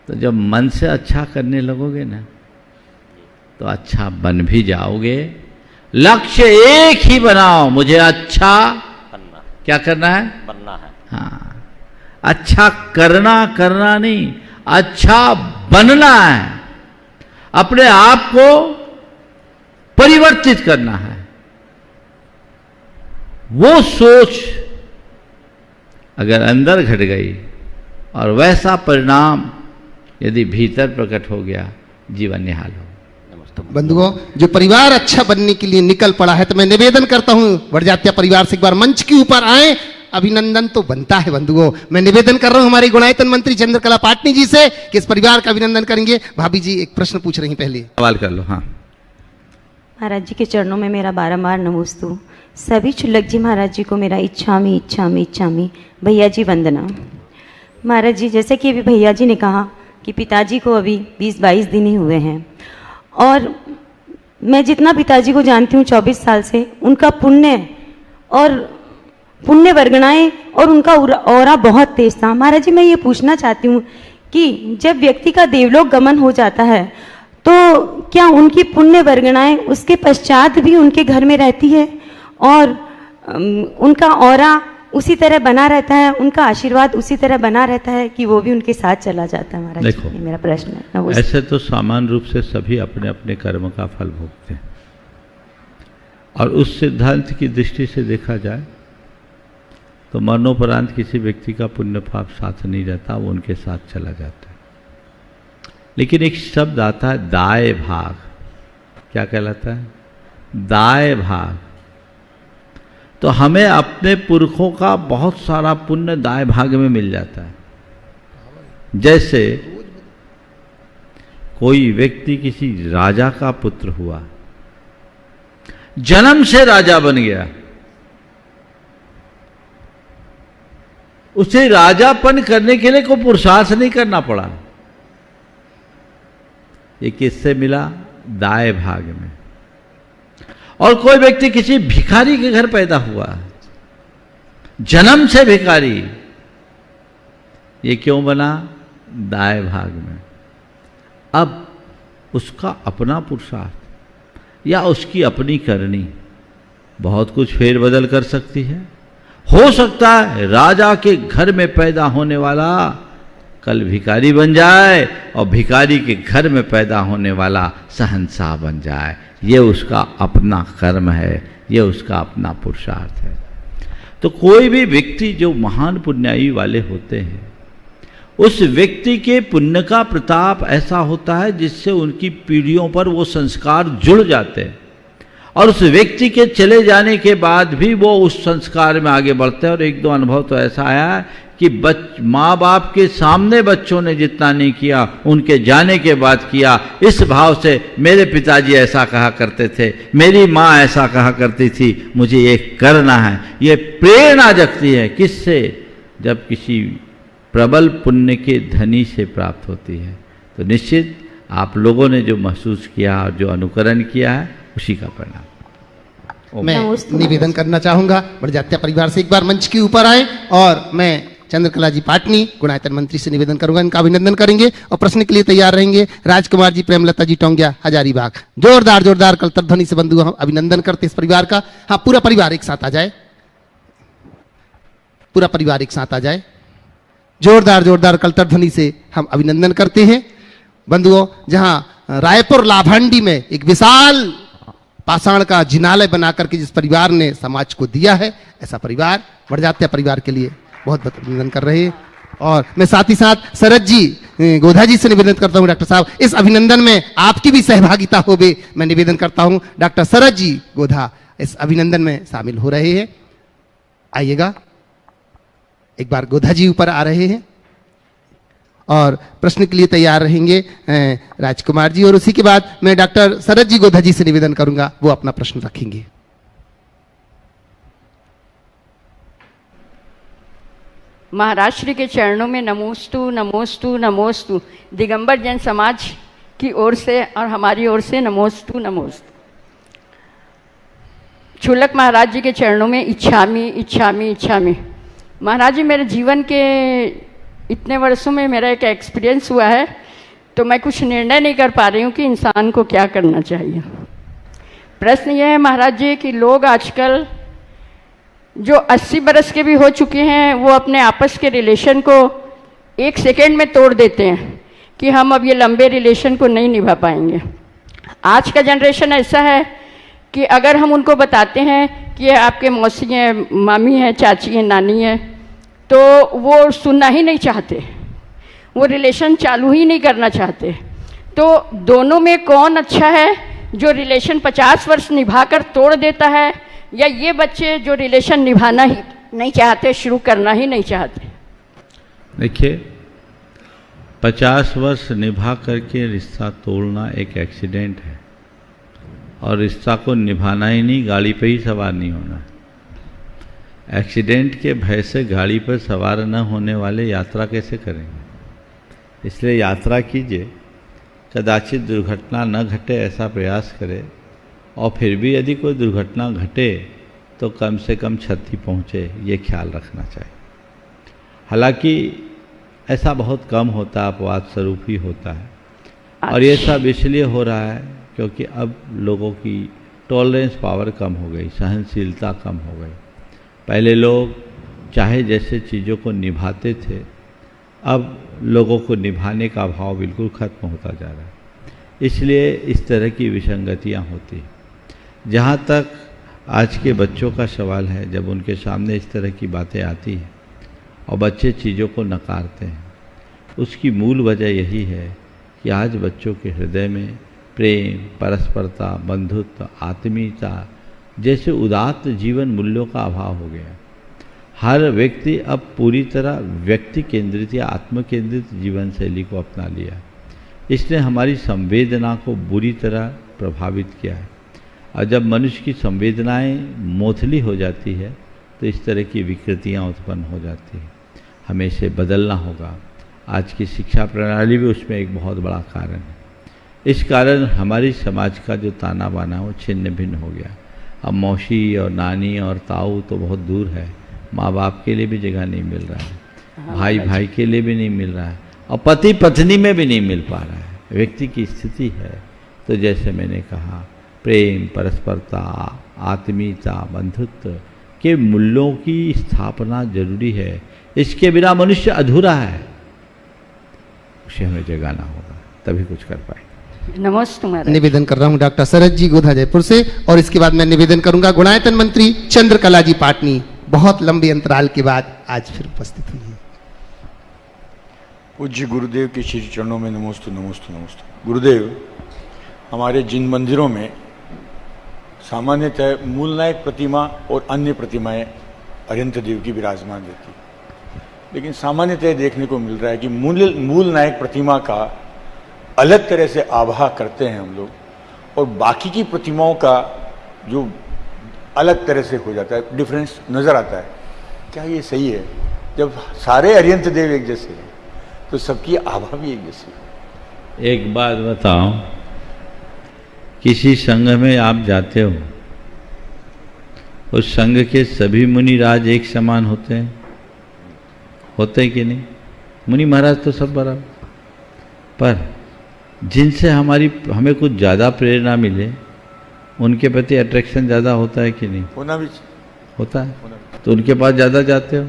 तो जब मन से अच्छा करने लगोगे ना तो अच्छा बन भी जाओगे। लक्ष्य एक ही बनाओ, मुझे अच्छा बनना। क्या करना है? बनना है। हाँ, अच्छा करना नहीं, अच्छा बनना है। अपने आप को परिवर्तित करना है। वो सोच अगर अंदर घट गई और वैसा परिणाम यदि भीतर प्रकट हो गया, जीवन निहाल हो। बंधुओं, जो परिवार अच्छा बनने के लिए निकल पड़ा है, तो मैं निवेदन करता हूं वड़जात्या परिवार से एक बार मंच के ऊपर आए। अभिनंदन तो बनता है बंधुओं। मैं निवेदन कर रहा हूं हमारी गुणायतन मंत्री चंद्रकला पाटनी जी से कि इस परिवार का अभिनंदन करेंगे। भाभी जी एक प्रश्न पूछ रही हैं, पहले सवाल कर लो। हाँ महाराज जी के चरणों में मेरा बारंबार नमोस्तु। सभी छुल्लक जी महाराज जी को मेरा इच्छामी इच्छामी इच्छामी भैया जी वंदना। महाराज जी, जैसे कि अभी भैया जी ने कहा कि पिताजी को अभी 20-22 दिन ही हुए हैं, और मैं जितना पिताजी को जानती हूँ 24 साल से, उनका पुण्य वर्गणाएं और उनका ऑरा बहुत तेज था। महाराज जी, मैं ये पूछना चाहती हूँ कि जब व्यक्ति का देवलोक गमन हो जाता है तो क्या उनकी पुण्य वर्गणाएं उसके पश्चात भी उनके घर में रहती है और उनका ऑरा उसी तरह बना रहता है, उनका आशीर्वाद उसी तरह बना रहता है कि वो भी उनके साथ चला जाता है? महाराज देखो, ये मेरा प्रश्न है। ऐसे तो सामान्य रूप से सभी अपने अपने कर्म का फल भोगते हैं, और उस सिद्धांत की दृष्टि से देखा जाए तो मरणोपरांत किसी व्यक्ति का पुण्य पाप साथ नहीं रहता, वो उनके साथ चला जाता है। लेकिन एक शब्द आता है दाय भाग। क्या कहलाता है? दाय भाग। तो हमें अपने पुरखों का बहुत सारा पुण्य दाय भाग में मिल जाता है। जैसे कोई व्यक्ति किसी राजा का पुत्र हुआ, जन्म से राजा बन गया, उसे राजापन करने के लिए कोई पुरुषार्थ नहीं करना पड़ा। ये किससे मिला? दाय भाग में। और कोई व्यक्ति किसी भिखारी के घर पैदा हुआ, जन्म से भिखारी, ये क्यों बना? दाय भाग में। अब उसका अपना पुरुषार्थ या उसकी अपनी करनी बहुत कुछ फेरबदल कर सकती है। हो सकता है राजा के घर में पैदा होने वाला कल भिखारी बन जाए और भिखारी के घर में पैदा होने वाला शहंशाह बन जाए। ये उसका अपना कर्म है, ये उसका अपना पुरुषार्थ है। तो कोई भी व्यक्ति जो महान पुण्यायी वाले होते हैं, उस व्यक्ति के पुण्य का प्रताप ऐसा होता है जिससे उनकी पीढ़ियों पर वो संस्कार जुड़ जाते हैं, और उस व्यक्ति के चले जाने के बाद भी वो उस संस्कार में आगे बढ़ते हैं। और एक दो अनुभव तो ऐसा आया है कि माँ बाप के सामने बच्चों ने जितना नहीं किया, उनके जाने के बाद किया। इस भाव से मेरे पिताजी ऐसा कहा करते थे, मेरी माँ ऐसा कहा करती थी, मुझे ये करना है। ये प्रेरणा जगती है। किससे? जब किसी प्रबल पुण्य के धनी से प्राप्त होती है। तो निश्चित आप लोगों ने जो महसूस किया और जो अनुकरण किया है उसी का परिणाम। मैं निवेदन करना चाहूंगा बड़जात्या परिवार से एक बार मंच के ऊपर आए और मैं चंद्रकला जी पाटनी गुणायतन मंत्री से निवेदन करूंगा, इनका अभिनंदन करेंगे और प्रश्न के लिए तैयार रहेंगे। राजकुमार जी, प्रेमलता जी टोंगिया, हजारीबाग। जोरदार जोरदार कलतर ध्वनि से बंधु हम अभिनंदन करते इस परिवार का। हाँ, पूरा परिवार एक साथ आ जाए, पूरा परिवार एक साथ आ जाए। जोरदार जोरदार कलतर ध्वनि से हम अभिनंदन करते हैं बंधुओं। जहां रायपुर लाभांडी में एक विशाल पाषाण का जिनालय बना करके जिस परिवार ने समाज को दिया है, ऐसा परिवार बड़जात्या परिवार के लिए बहुत बहुत अभिनंदन कर रहे हैं। और मैं साथ ही साथ शरद जी गोधा जी से निवेदन करता हूं, डॉक्टर साहब इस अभिनंदन में आपकी भी सहभागिता हो बे, मैं निवेदन करता हूं। डॉक्टर शरद जी गोधा इस अभिनंदन में शामिल हो रहे हैं। आइएगा, एक बार गोधा जी ऊपर आ रहे हैं और प्रश्न के लिए तैयार रहेंगे राजकुमार जी, और उसी के बाद मैं डॉक्टर शरद जी गोधा जी से निवेदन करूंगा, वो अपना प्रश्न रखेंगे। महाराष्ट्र के चरणों में नमोस्तु नमोस्तु नमोस्तु दिगंबर जैन समाज की ओर से और हमारी ओर से नमोस्तु नमोस्तु। छुलक महाराज जी के चरणों में इच्छामी इच्छामी इच्छामी। महाराज जी, मेरे जीवन के इतने वर्षों में मेरा एक एक्सपीरियंस हुआ है, तो मैं कुछ निर्णय नहीं कर पा रही हूँ कि इंसान को क्या करना चाहिए। प्रश्न यह है महाराज जी कि लोग आजकल जो 80 बरस के भी हो चुके हैं, वो अपने आपस के रिलेशन को 1 सेकेंड में तोड़ देते हैं कि हम अब ये लंबे रिलेशन को नहीं निभा पाएंगे। आज का जनरेशन ऐसा है कि अगर हम उनको बताते हैं कि ये आपके मौसी हैं, मामी हैं, चाची हैं, नानी हैं, तो वो सुनना ही नहीं चाहते, वो रिलेशन चालू ही नहीं करना चाहते। तो दोनों में कौन अच्छा है, जो रिलेशन 50 वर्ष निभाकर तोड़ देता है, या ये बच्चे जो रिलेशन निभाना ही नहीं चाहते, शुरू करना ही नहीं चाहते? देखिए, 50 वर्ष निभा करके रिश्ता तोड़ना एक एक्सीडेंट है, और रिश्ता को निभाना ही नहीं, गाड़ी पे ही सवार नहीं होना। एक्सीडेंट के भय से गाड़ी पर सवार न होने वाले यात्रा कैसे करेंगे? इसलिए यात्रा कीजिए, कदाचित दुर्घटना न घटे ऐसा प्रयास करें, और फिर भी यदि कोई दुर्घटना घटे तो कम से कम क्षति पहुँचे, ये ख्याल रखना चाहिए। हालांकि ऐसा बहुत कम होता है, अपवाद स्वरूप ही होता है। और ये सब इसलिए हो रहा है क्योंकि अब लोगों की टॉलरेंस पावर कम हो गई, सहनशीलता कम हो गई। पहले लोग चाहे जैसे चीज़ों को निभाते थे, अब लोगों को निभाने का भाव बिल्कुल खत्म होता जा रहा है। इसलिए इस तरह की विसंगतियाँ होती हैं। जहाँ तक आज के बच्चों का सवाल है, जब उनके सामने इस तरह की बातें आती हैं और बच्चे चीज़ों को नकारते हैं, उसकी मूल वजह यही है कि आज बच्चों के हृदय में प्रेम, परस्परता, बंधुत्व, आत्मीयता जैसे उदात्त जीवन मूल्यों का अभाव हो गया। हर व्यक्ति अब पूरी तरह व्यक्ति केंद्रित या आत्म केंद्रित जीवन शैली को अपना लिया। इसने हमारी संवेदना को बुरी तरह प्रभावित किया है, और जब मनुष्य की संवेदनाएं मोथली हो जाती है तो इस तरह की विकृतियां उत्पन्न हो जाती हैं। हमें इसे बदलना होगा। आज की शिक्षा प्रणाली भी उसमें एक बहुत बड़ा कारण है। इस कारण हमारी समाज का जो ताना बाना वो छिन्न भिन्न हो गया। अब मौसी और नानी और ताऊ तो बहुत दूर है, माँ बाप के लिए भी जगह नहीं मिल रहा है, भाई भाई के लिए भी नहीं मिल रहा है, और पति पत्नी में भी नहीं मिल पा रहा है। व्यक्ति की स्थिति है। तो जैसे मैंने कहा, प्रेम, परस्परता, आत्मीयता, बंधुत्व के मूल्यों की स्थापना जरूरी है। इसके बिना मनुष्य अधूरा है, उसे हमें जगाना होगा, तभी कुछ कर पाएंगे। नमस्ते। निवेदन कर रहा हूं डॉक्टर शरद जी गोधा जयपुर से, और इसके बाद मैं निवेदन करूंगा गुणायतन मंत्री चंद्रकला जी पाटनी, बहुत लंबे अंतराल के बाद आज फिर उपस्थित हुई है। पूज्य गुरुदेव के श्री चरणों में नमोस्तु नमोस्तु नमोस्तु। गुरुदेव, हमारे जिन मंदिरों में सामान्यतः मूल नायक प्रतिमा और अन्य प्रतिमाएं अरिहंत देव की विराजमान रहती है, लेकिन सामान्यतः देखने को मिल रहा है कि मूल नायक प्रतिमा का अलग तरह से आवाह करते हैं हम लोग, और बाकी की प्रतिमाओं का जो अलग तरह से हो जाता है, डिफरेंस नज़र आता है। क्या ये सही है? जब सारे अरिहंत देव एक जैसे हैं तो सबकी आभा भी एक जैसी है। एक बात बताओ, किसी संघ में आप जाते हो, उस संघ के सभी मुनिराज एक समान होते हैं? होते हैं कि नहीं? मुनि महाराज तो सब बराबर, पर जिनसे हमें कुछ ज़्यादा प्रेरणा मिले उनके प्रति अट्रैक्शन ज़्यादा होता है कि नहीं? होना भी होता है। तो उनके पास ज़्यादा जाते हो।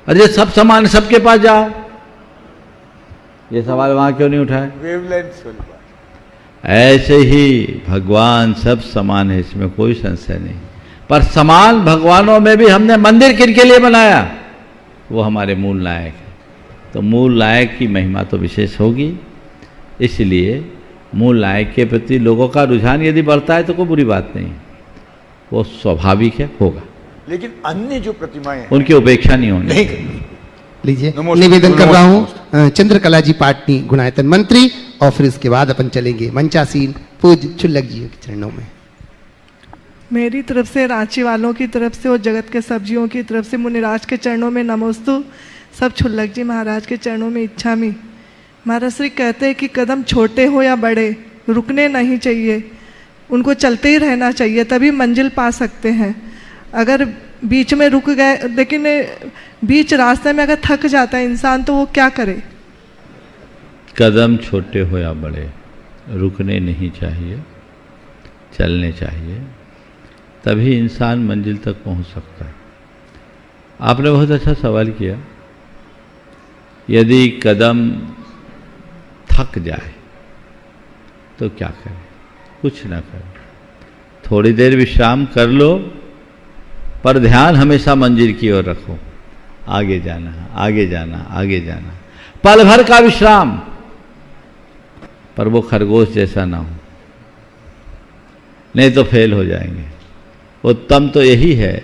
अरे सब समान, सबके पास जाओ। ये सवाल वहाँ क्यों नहीं उठाए? वेवलेंथ वाली बात। ऐसे ही भगवान सब समान है, इसमें कोई संशय नहीं। पर समान भगवानों में भी हमने मंदिर किनके लिए बनाया? वो हमारे मूल नायक है। तो मूल नायक की महिमा तो विशेष होगी, इसलिए मूल नायक के प्रति लोगों का रुझान यदि बढ़ता है तो कोई बुरी बात नहीं, वो स्वाभाविक है, होगा। लेकिन अन्य जो प्रतिमाएं हैं उनकी उपेक्षा नहीं होनी। नहीं करनी। लीजिए, निवेदन कर रहा हूँ चंद्रकला जी पाटनी गुणायतन मंत्री, और फिर इसके बाद अपन चलेंगे मंचासीन पूज्य चुल्लक जी के चरणों में। मेरी तरफ से, रांची वालों की तरफ से और जगत के सब्जियों की तरफ से मुनिराज के चरणों में नमोस्तु। सब चुल्लक जी महाराज के चरणों में इच्छामी। महाराज श्री कहते हैं कि कदम छोटे हो या बड़े, रुकने नहीं चाहिए, उनको चलते ही रहना चाहिए, तभी मंजिल पा सकते हैं। अगर बीच में रुक गए, लेकिन बीच रास्ते में अगर थक जाता है इंसान तो वो क्या करे? कदम छोटे हो या बड़े, रुकने नहीं चाहिए, चलने चाहिए, तभी इंसान मंजिल तक पहुंच सकता है। आपने बहुत अच्छा सवाल किया। यदि कदम थक जाए तो क्या करें? कुछ ना करें, थोड़ी देर विश्राम कर लो, पर ध्यान हमेशा मंजिल की ओर रखो। आगे जाना, आगे जाना, आगे जाना। पल भर का विश्राम, पर वो खरगोश जैसा ना हो, नहीं तो फेल हो जाएंगे। उत्तम तो यही है,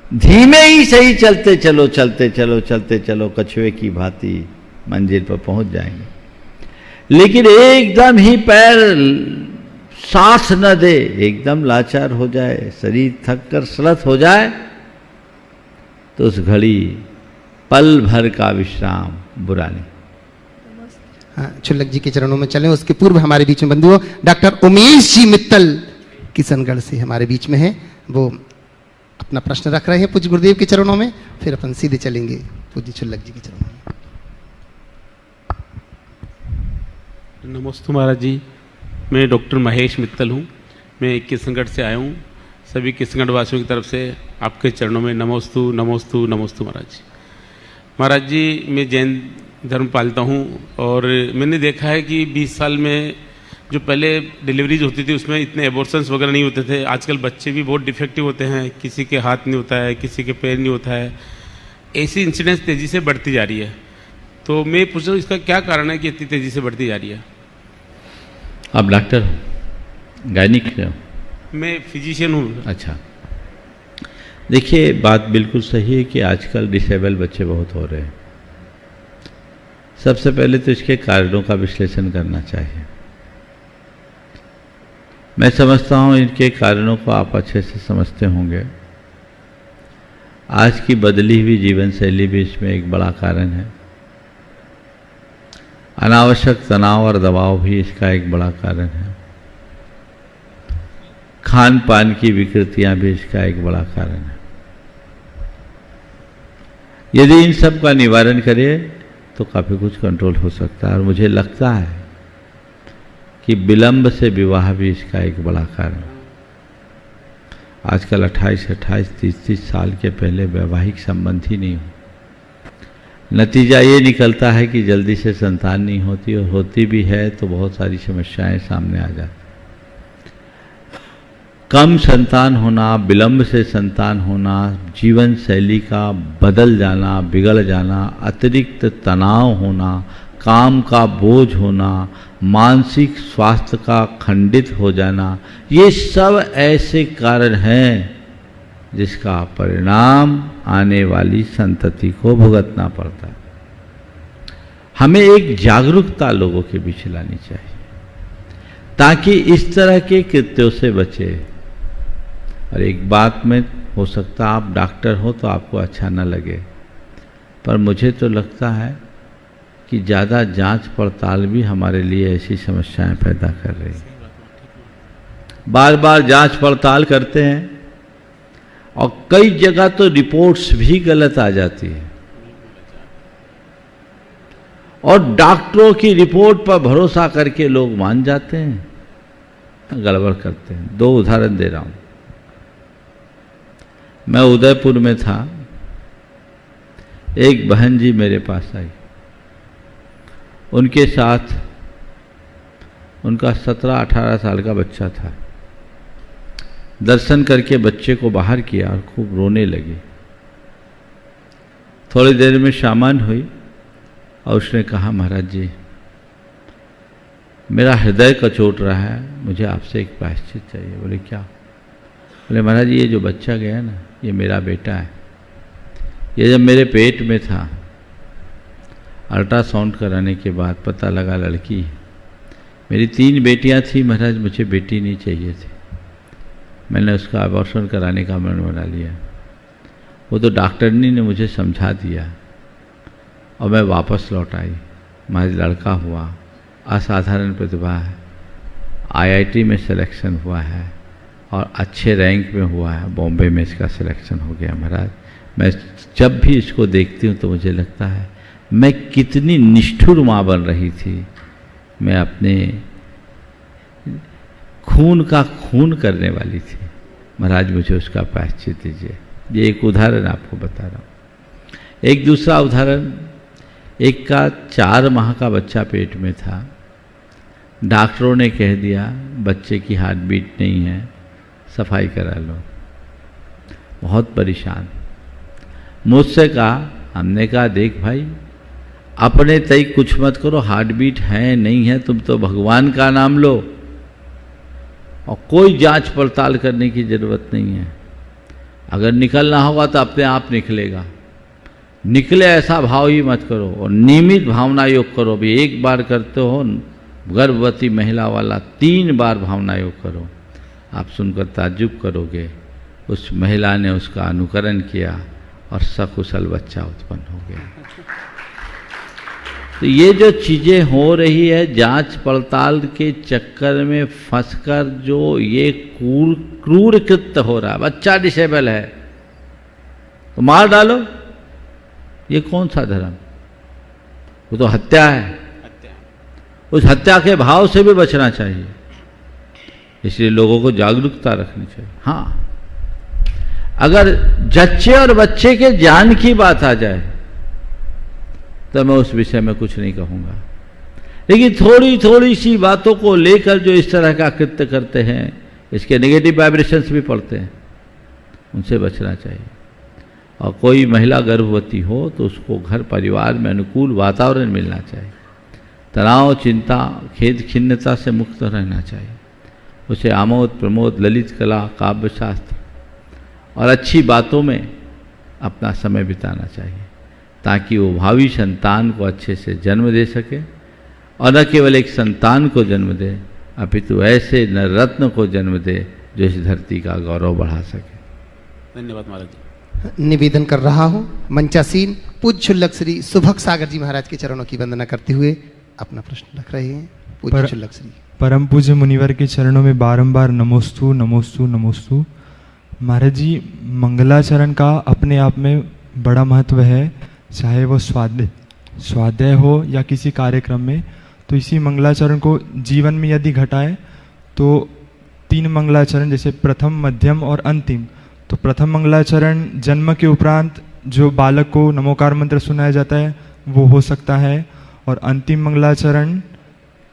धीमे ही सही चलते चलो, चलते चलो, चलते चलो, कछुए की भांति मंजिल पर पहुंच जाएंगे। लेकिन एकदम ही पैर सांस न दे, एकदम लाचार हो जाए, शरीर थक कर श्लथ हो जाए, तो उस घड़ी पल भर का विश्राम बुरा नहीं। हाँ, चुल्लक जी के चरणों में चलें। उसके पूर्व हमारे बीच में बंधुओं डॉक्टर उमेश जी मित्तल किशनगढ़ से हमारे बीच में है, वो अपना प्रश्न रख रहे हैं पूज्य गुरुदेव के चरणों में। फिर अपन सीधे चलेंगे पूज्य चुल्लक जी के चरणों में। नमस्ते महाराज जी, मैं डॉक्टर महेश मित्तल हूँ। मैं किशनगढ़ से आया हूँ। सभी किशनगढ़ वासियों की तरफ से आपके चरणों में नमोस्तु नमोस्तु नमोस्तु महाराज जी। महाराज जी, मैं जैन धर्म पालता हूँ और मैंने देखा है कि 20 साल में जो पहले डिलीवरीज होती थी उसमें इतने एबॉर्शंस वगैरह नहीं होते थे। आजकल बच्चे भी बहुत डिफेक्टिव होते हैं, किसी के हाथ नहीं होता है, किसी के पैर नहीं होता है। ऐसी इंसिडेंस तेज़ी से बढ़ती जा रही है। तो मैं पूछ रहा हूँ इसका क्या कारण है कि इतनी तेज़ी से बढ़ती जा रही है? आप डॉक्टर हो, गायनिक हो? मैं फिजिशियन हूँ। अच्छा, देखिए बात बिल्कुल सही है कि आजकल डिसेबल बच्चे बहुत हो रहे हैं। सबसे पहले तो इसके कारणों का विश्लेषण करना चाहिए। मैं समझता हूँ इनके कारणों को आप अच्छे से समझते होंगे। आज की बदली हुई जीवन शैली भी इसमें एक बड़ा कारण है। अनावश्यक तनाव और दबाव भी इसका एक बड़ा कारण है। खान पान की विकृतियां भी इसका एक बड़ा कारण है। यदि इन सब का निवारण करें तो काफ़ी कुछ कंट्रोल हो सकता है। और मुझे लगता है कि विलंब से विवाह भी इसका एक बड़ा कारण है। आजकल 28, 30 साल के पहले वैवाहिक संबंध ही नहीं हो। नतीजा ये निकलता है कि जल्दी से संतान नहीं होती, और होती भी है तो बहुत सारी समस्याएं सामने आ जाती। कम संतान होना, विलंब से संतान होना, जीवन शैली का बदल जाना, बिगड़ जाना, अतिरिक्त तनाव होना, काम का बोझ होना, मानसिक स्वास्थ्य का खंडित हो जाना, ये सब ऐसे कारण हैं जिसका परिणाम आने वाली संतति को भुगतना पड़ता है। हमें एक जागरूकता लोगों के बीच लानी चाहिए ताकि इस तरह के कृत्यों से बचे। और एक बात में हो सकता आप डॉक्टर हो तो आपको अच्छा न लगे, पर मुझे तो लगता है कि ज़्यादा जांच पड़ताल भी हमारे लिए ऐसी समस्याएं पैदा कर रही है। बार बार जांच पड़ताल करते हैं और कई जगह तो रिपोर्ट्स भी गलत आ जाती है और डॉक्टरों की रिपोर्ट पर भरोसा करके लोग मान जाते हैं, गड़बड़ करते हैं। 2 उदाहरण दे रहा हूं। मैं उदयपुर में था, एक बहन जी मेरे पास आई, उनके साथ उनका 17-18 साल का बच्चा था। दर्शन करके बच्चे को बाहर किया और खूब रोने लगी। थोड़ी देर में शामान हुई और उसने कहा, महाराज जी मेरा हृदय कचोट रहा है, मुझे आपसे एक प्रायश्चित चाहिए। बोले क्या? बोले महाराज जी ये जो बच्चा गया ना, ये मेरा बेटा है। ये जब मेरे पेट में था, अल्ट्रासाउंड कराने के बाद पता लगा लड़की है। मेरी 3 बेटियां थी महाराज, मुझे बेटी नहीं चाहिए थी। मैंने उसका अबॉर्शन कराने का मन बना लिया। वो तो डॉक्टरनी ने मुझे समझा दिया और मैं वापस लौट आई। महाराज लड़का हुआ, असाधारण प्रतिभा है, IIT में सिलेक्शन हुआ है और अच्छे रैंक में हुआ है। बॉम्बे में इसका सिलेक्शन हो गया। महाराज मैं जब भी इसको देखती हूँ तो मुझे लगता है मैं कितनी निष्ठुर माँ बन रही थी। मैं अपने खून का खून करने वाली थी। महाराज मुझे उसका प्रायश्चित दीजिए। ये एक उदाहरण आपको बता रहा हूँ। एक दूसरा उदाहरण, एक का 4 माह का बच्चा पेट में था। डॉक्टरों ने कह दिया बच्चे की हार्ट बीट नहीं है, सफाई करा लो। बहुत परेशान। मुझसे कहा, हमने कहा देख भाई अपने तय कुछ मत करो, हार्ट बीट है नहीं है, तुम तो भगवान का नाम लो और कोई जांच पड़ताल करने की जरूरत नहीं है। अगर निकलना होगा तो अपने आप निकलेगा। निकले ऐसा भाव ही मत करो और नियमित भावना योग करो। भी एक बार करते हो गर्भवती महिला वाला, 3 बार भावना योग करो। आप सुनकर ताज्जुब करोगे। उस महिला ने उसका अनुकरण किया और सकुशल बच्चा उत्पन्न हो गया। तो ये जो चीज़ें हो रही है, जांच पड़ताल के चक्कर में फंसकर जो ये क्रूर कृत्य हो रहा है, बच्चा डिसेबल है तो मार डालो, ये कौन सा धर्म? वो तो हत्या है। उस हत्या के भाव से भी बचना चाहिए। इसलिए लोगों को जागरूकता रखनी चाहिए। हाँ, अगर जच्चे और बच्चे के जान की बात आ जाए तो मैं उस विषय में कुछ नहीं कहूँगा, लेकिन थोड़ी थोड़ी सी बातों को लेकर जो इस तरह का कृत्य करते हैं, इसके नेगेटिव वाइब्रेशंस भी पड़ते हैं, उनसे बचना चाहिए। और कोई महिला गर्भवती हो तो उसको घर परिवार में अनुकूल वातावरण मिलना चाहिए। तनाव, चिंता, खेद, खिन्नता से मुक्त रहना चाहिए। उसे आमोद प्रमोद, ललित कला, काव्य शास्त्र और अच्छी बातों में अपना समय बिताना चाहिए, ताकि वो भावी संतान को अच्छे से जन्म दे सके और न केवल एक संतान को जन्म दे, अपितु ऐसे न रत्न को जन्म दे जो इस धरती का गौरव बढ़ा सके। धन्यवाद महाराज जी। निवेदन कर रहा हूँ मंचासीन पूज्य क्षुल्लक श्री सुभग सागर जी महाराज के चरणों की वंदना करते हुए अपना प्रश्न रख रहे हैं। पूज्य क्षुल्लक श्री। परम पूज्य मुनिवर के चरणों में बारंबार नमोस्तु नमोस्तु नमोस्तु। महाराज जी, मंगलाचरण का अपने आप में बड़ा महत्व है, चाहे वो स्वाध्याय हो या किसी कार्यक्रम में। तो इसी मंगलाचरण को जीवन में यदि घटाए तो 3 मंगलाचरण, जैसे प्रथम, मध्यम और अंतिम। तो प्रथम मंगलाचरण जन्म के उपरांत जो बालक को नमोकार मंत्र सुनाया जाता है वो हो सकता है, और अंतिम मंगलाचरण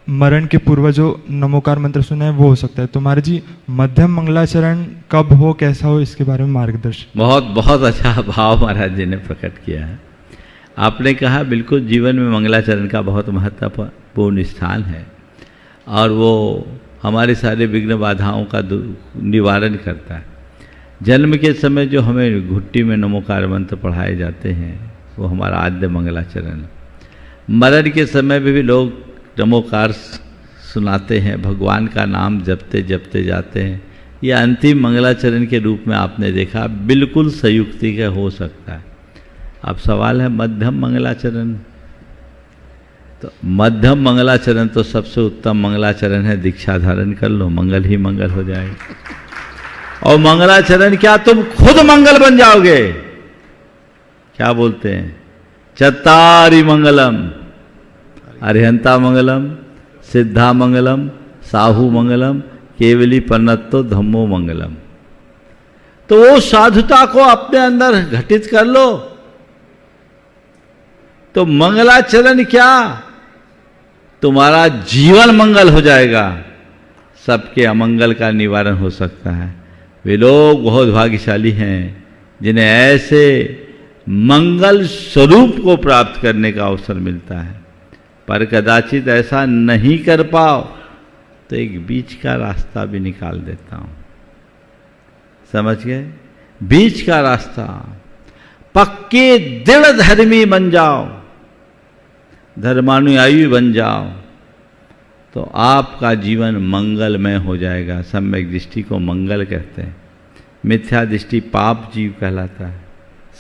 मरण के पूर्व जो नमोकार मंत्र सुना है वो हो सकता है। तो महाराज जी, मध्यम मंगलाचरण कब हो, कैसा हो, इसके बारे में मार्गदर्शन। बहुत बहुत अच्छा भाव महाराज जी ने प्रकट किया है। आपने कहा बिल्कुल, जीवन में मंगलाचरण का बहुत महत्वपूर्ण स्थान है और वो हमारे सारे विघ्न बाधाओं का निवारण करता है। जन्म के समय जो हमें घुट्टी में नमोकार मंत्र पढ़ाए जाते हैं वो हमारा आद्य मंगलाचरण। मरण के समय में भी लोग नमोकार सुनाते हैं, भगवान का नाम जपते जपते जाते हैं। यह अंतिम मंगलाचरण के रूप में आपने देखा, बिल्कुल संयुक्ति का हो सकता है। अब सवाल है मध्यम मंगलाचरण। तो मध्यम मंगलाचरण तो सबसे उत्तम मंगलाचरण है, दीक्षा धारण कर लो, मंगल ही मंगल हो जाएगा। और मंगलाचरण क्या, तुम खुद मंगल बन जाओगे। क्या बोलते हैं, चत्तारि मंगलम, अरिहंता मंगलम, सिद्धा मंगलम, साहू मंगलम, केवली पन्नतो धम्मो मंगलम। तो वो साधुता को अपने अंदर घटित कर लो। तो मंगलाचरण क्या, तुम्हारा जीवन मंगल हो जाएगा, सबके अमंगल का निवारण हो सकता है। वे लोग बहुत भाग्यशाली हैं जिन्हें ऐसे मंगल स्वरूप को प्राप्त करने का अवसर मिलता है। पर कदाचित ऐसा नहीं कर पाओ तो एक बीच का रास्ता भी निकाल देता हूं, समझ गए? बीच का रास्ता, पक्के दृढ़ धर्मी बन जाओ, धर्मानुयायी बन जाओ, तो आपका जीवन मंगलमय हो जाएगा। सम्यक दृष्टि को मंगल कहते हैं, मिथ्या दृष्टि पाप जीव कहलाता है,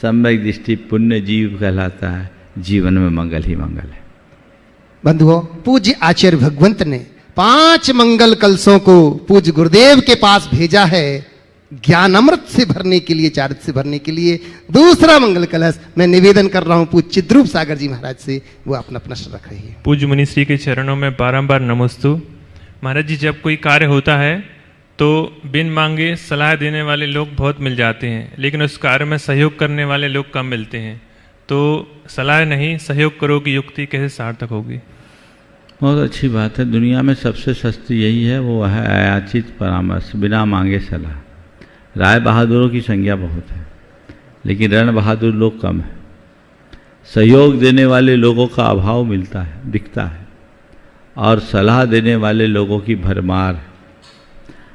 सम्यक दृष्टि पुण्य जीव कहलाता है। जीवन में मंगल ही मंगल है। बंधुओं, पूज्य आचार्य भगवंत ने 5 मंगल कलशों को पूज्य गुरुदेव के पास भेजा है ज्ञान अमृत से भरने के लिए, चारित से भरने के लिए। दूसरा मंगल कलश मैं निवेदन कर रहा हूं पूज्य चिद्रूप सागर जी महाराज से, वो अपना प्रश्न रख रही है। पूज्य मुनिश्री के चरणों में बारंबार नमोस्तु। महाराज जी, जब कोई कार्य होता है तो बिन मांगे सलाह देने वाले लोग बहुत मिल जाते हैं, लेकिन उस कार्य में सहयोग करने वाले लोग कम मिलते हैं। तो सलाह नहीं, सहयोग करो की युक्ति कैसे सार्थक होगी? बहुत अच्छी बात है। दुनिया में सबसे सस्ती यही है, वो है अयाचित परामर्श, बिना मांगे सलाह। राय बहादुरों की संख्या बहुत है, लेकिन रण बहादुर लोग कम है। सहयोग देने वाले लोगों का अभाव मिलता है, दिखता है, और सलाह देने वाले लोगों की भरमार।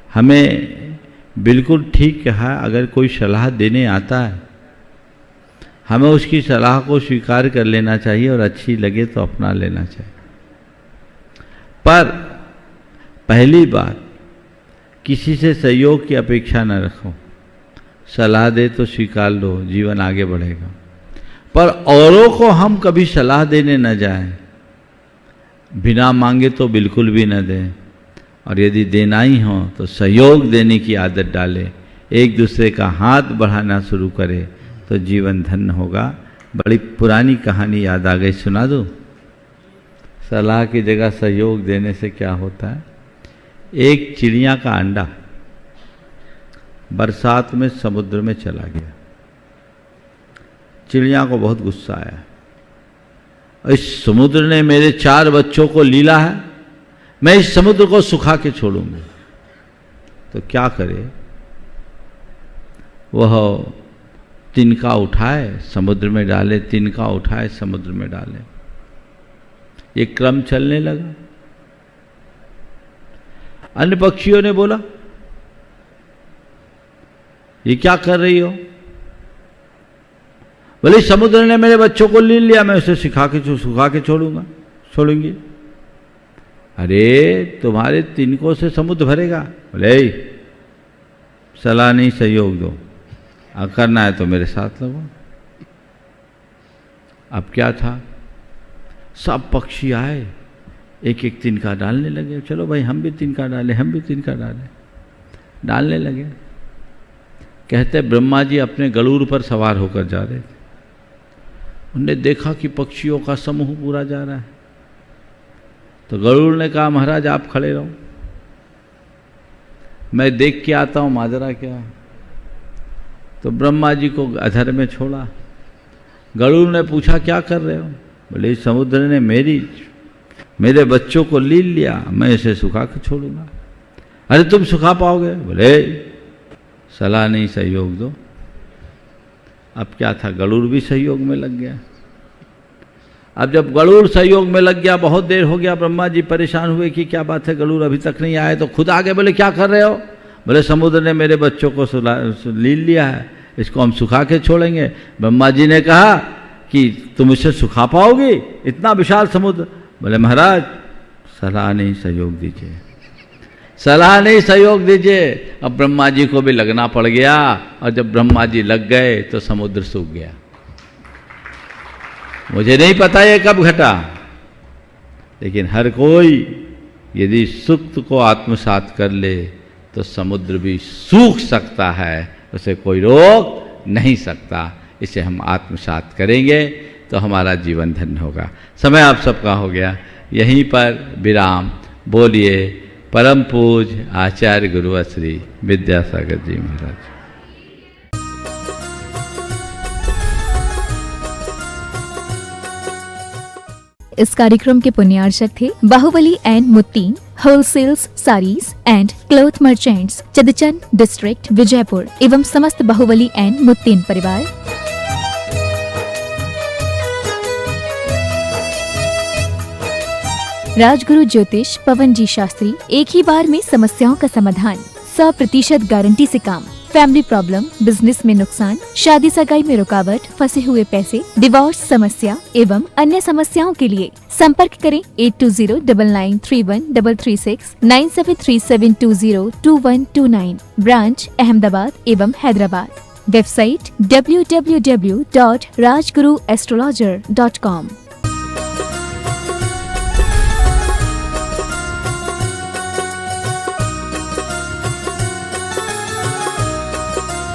हमें बिल्कुल ठीक कहा, अगर कोई सलाह देने आता है हमें उसकी सलाह को स्वीकार कर लेना चाहिए और अच्छी लगे तो अपना लेना चाहिए। पर पहली बात, किसी से सहयोग की अपेक्षा न रखो। सलाह दे तो स्वीकार लो, जीवन आगे बढ़ेगा। पर औरों को हम कभी सलाह देने न जाएं, बिना मांगे तो बिल्कुल भी न दें, और यदि देना ही हो तो सहयोग देने की आदत डालें, एक दूसरे का हाथ बढ़ाना शुरू करें तो जीवन धन्य होगा। बड़ी पुरानी कहानी याद आ गई, सुना दूं? सलाह की जगह सहयोग देने से क्या होता है। एक चिड़िया का अंडा बरसात में समुद्र में चला गया। चिड़िया को बहुत गुस्सा आया, इस समुद्र ने मेरे 4 बच्चों को लीला है, मैं इस समुद्र को सुखा के छोड़ूंगी। तो क्या करे, वह तिनका उठाए समुद्र में डाले, तिनका उठाए समुद्र में डाले। ये क्रम चलने लगा। अन्य पक्षियों ने बोला, ये क्या कर रही हो? बोले, समुद्र ने मेरे बच्चों को ले लिया, मैं उसे सुखा के छोड़ूंगी। अरे तुम्हारे तिनकों से समुद्र भरेगा? बोले, सलाह नहीं, सहयोग दो, करना है तो मेरे साथ लगो। अब क्या था, सब पक्षी आए, एक एक तिनका डालने लगे। चलो भाई, हम भी तिनका डालें, हम भी तिनका डालने लगे। कहते ब्रह्मा जी अपने गरुड़ पर सवार होकर जा रहे थे। उन्होंने देखा कि पक्षियों का समूह पूरा जा रहा है, तो गरुड़ ने कहा, महाराज आप खड़े रहो, मैं देख के आता हूं माजरा क्या है। तो ब्रह्मा जी को अधर में छोड़ा। गरुड़ ने पूछा, क्या कर रहे हो? बोले, समुद्र ने मेरे बच्चों को लील लिया, मैं इसे सुखा के छोड़ूंगा। अरे तुम सुखा पाओगे? बोले, सलाह नहीं, सहयोग दो। अब क्या था, गरुड़ भी सहयोग में लग गया। अब जब गरुड़ सहयोग में लग गया, बहुत देर हो गया, ब्रह्मा जी परेशान हुए कि क्या बात है, गरुड़ अभी तक नहीं आए। तो खुद आगे बोले, क्या कर रहे हो? बोले, समुद्र ने मेरे बच्चों को लील लिया है, इसको हम सुखा के छोड़ेंगे। ब्रह्मा जी ने कहा कि तुम इसे सुखा पाओगे, इतना विशाल समुद्र? बोले, महाराज सलाह नहीं, सहयोग दीजिए, सलाह नहीं, सहयोग दीजिए। अब ब्रह्मा जी को भी लगना पड़ गया, और जब ब्रह्मा जी लग गए तो समुद्र सूख गया। मुझे नहीं पता ये कब घटा, लेकिन हर कोई यदि सुख को आत्मसात कर ले तो समुद्र भी सूख सकता है, उसे कोई रोक नहीं सकता। इसे हम आत्मसात करेंगे तो हमारा जीवन धन्य होगा। समय आप सबका हो गया, यहीं पर विराम। बोलिए परम पूज्य आचार्य गुरु श्री विद्यासागर जी महाराज। इस कार्यक्रम के पुण्यार्चक थे Bahubali and Muttin wholesales saris and cloth merchants, Chadchan district, Vijayapur एवं समस्त बाहुबली एंड मुत्तीन परिवार। राजगुरु ज्योतिष पवन जी शास्त्री, एक ही बार में समस्याओं का समाधान, 100% गारंटी से काम, फैमिली प्रॉब्लम, बिजनेस में नुकसान, शादी सगाई में रुकावट, फंसे हुए पैसे, डिवोर्स समस्या एवं अन्य समस्याओं के लिए संपर्क करें 8209931336 9737202129। ब्रांच अहमदाबाद एवं हैदराबाद। Website www.rajguruastrologer.com।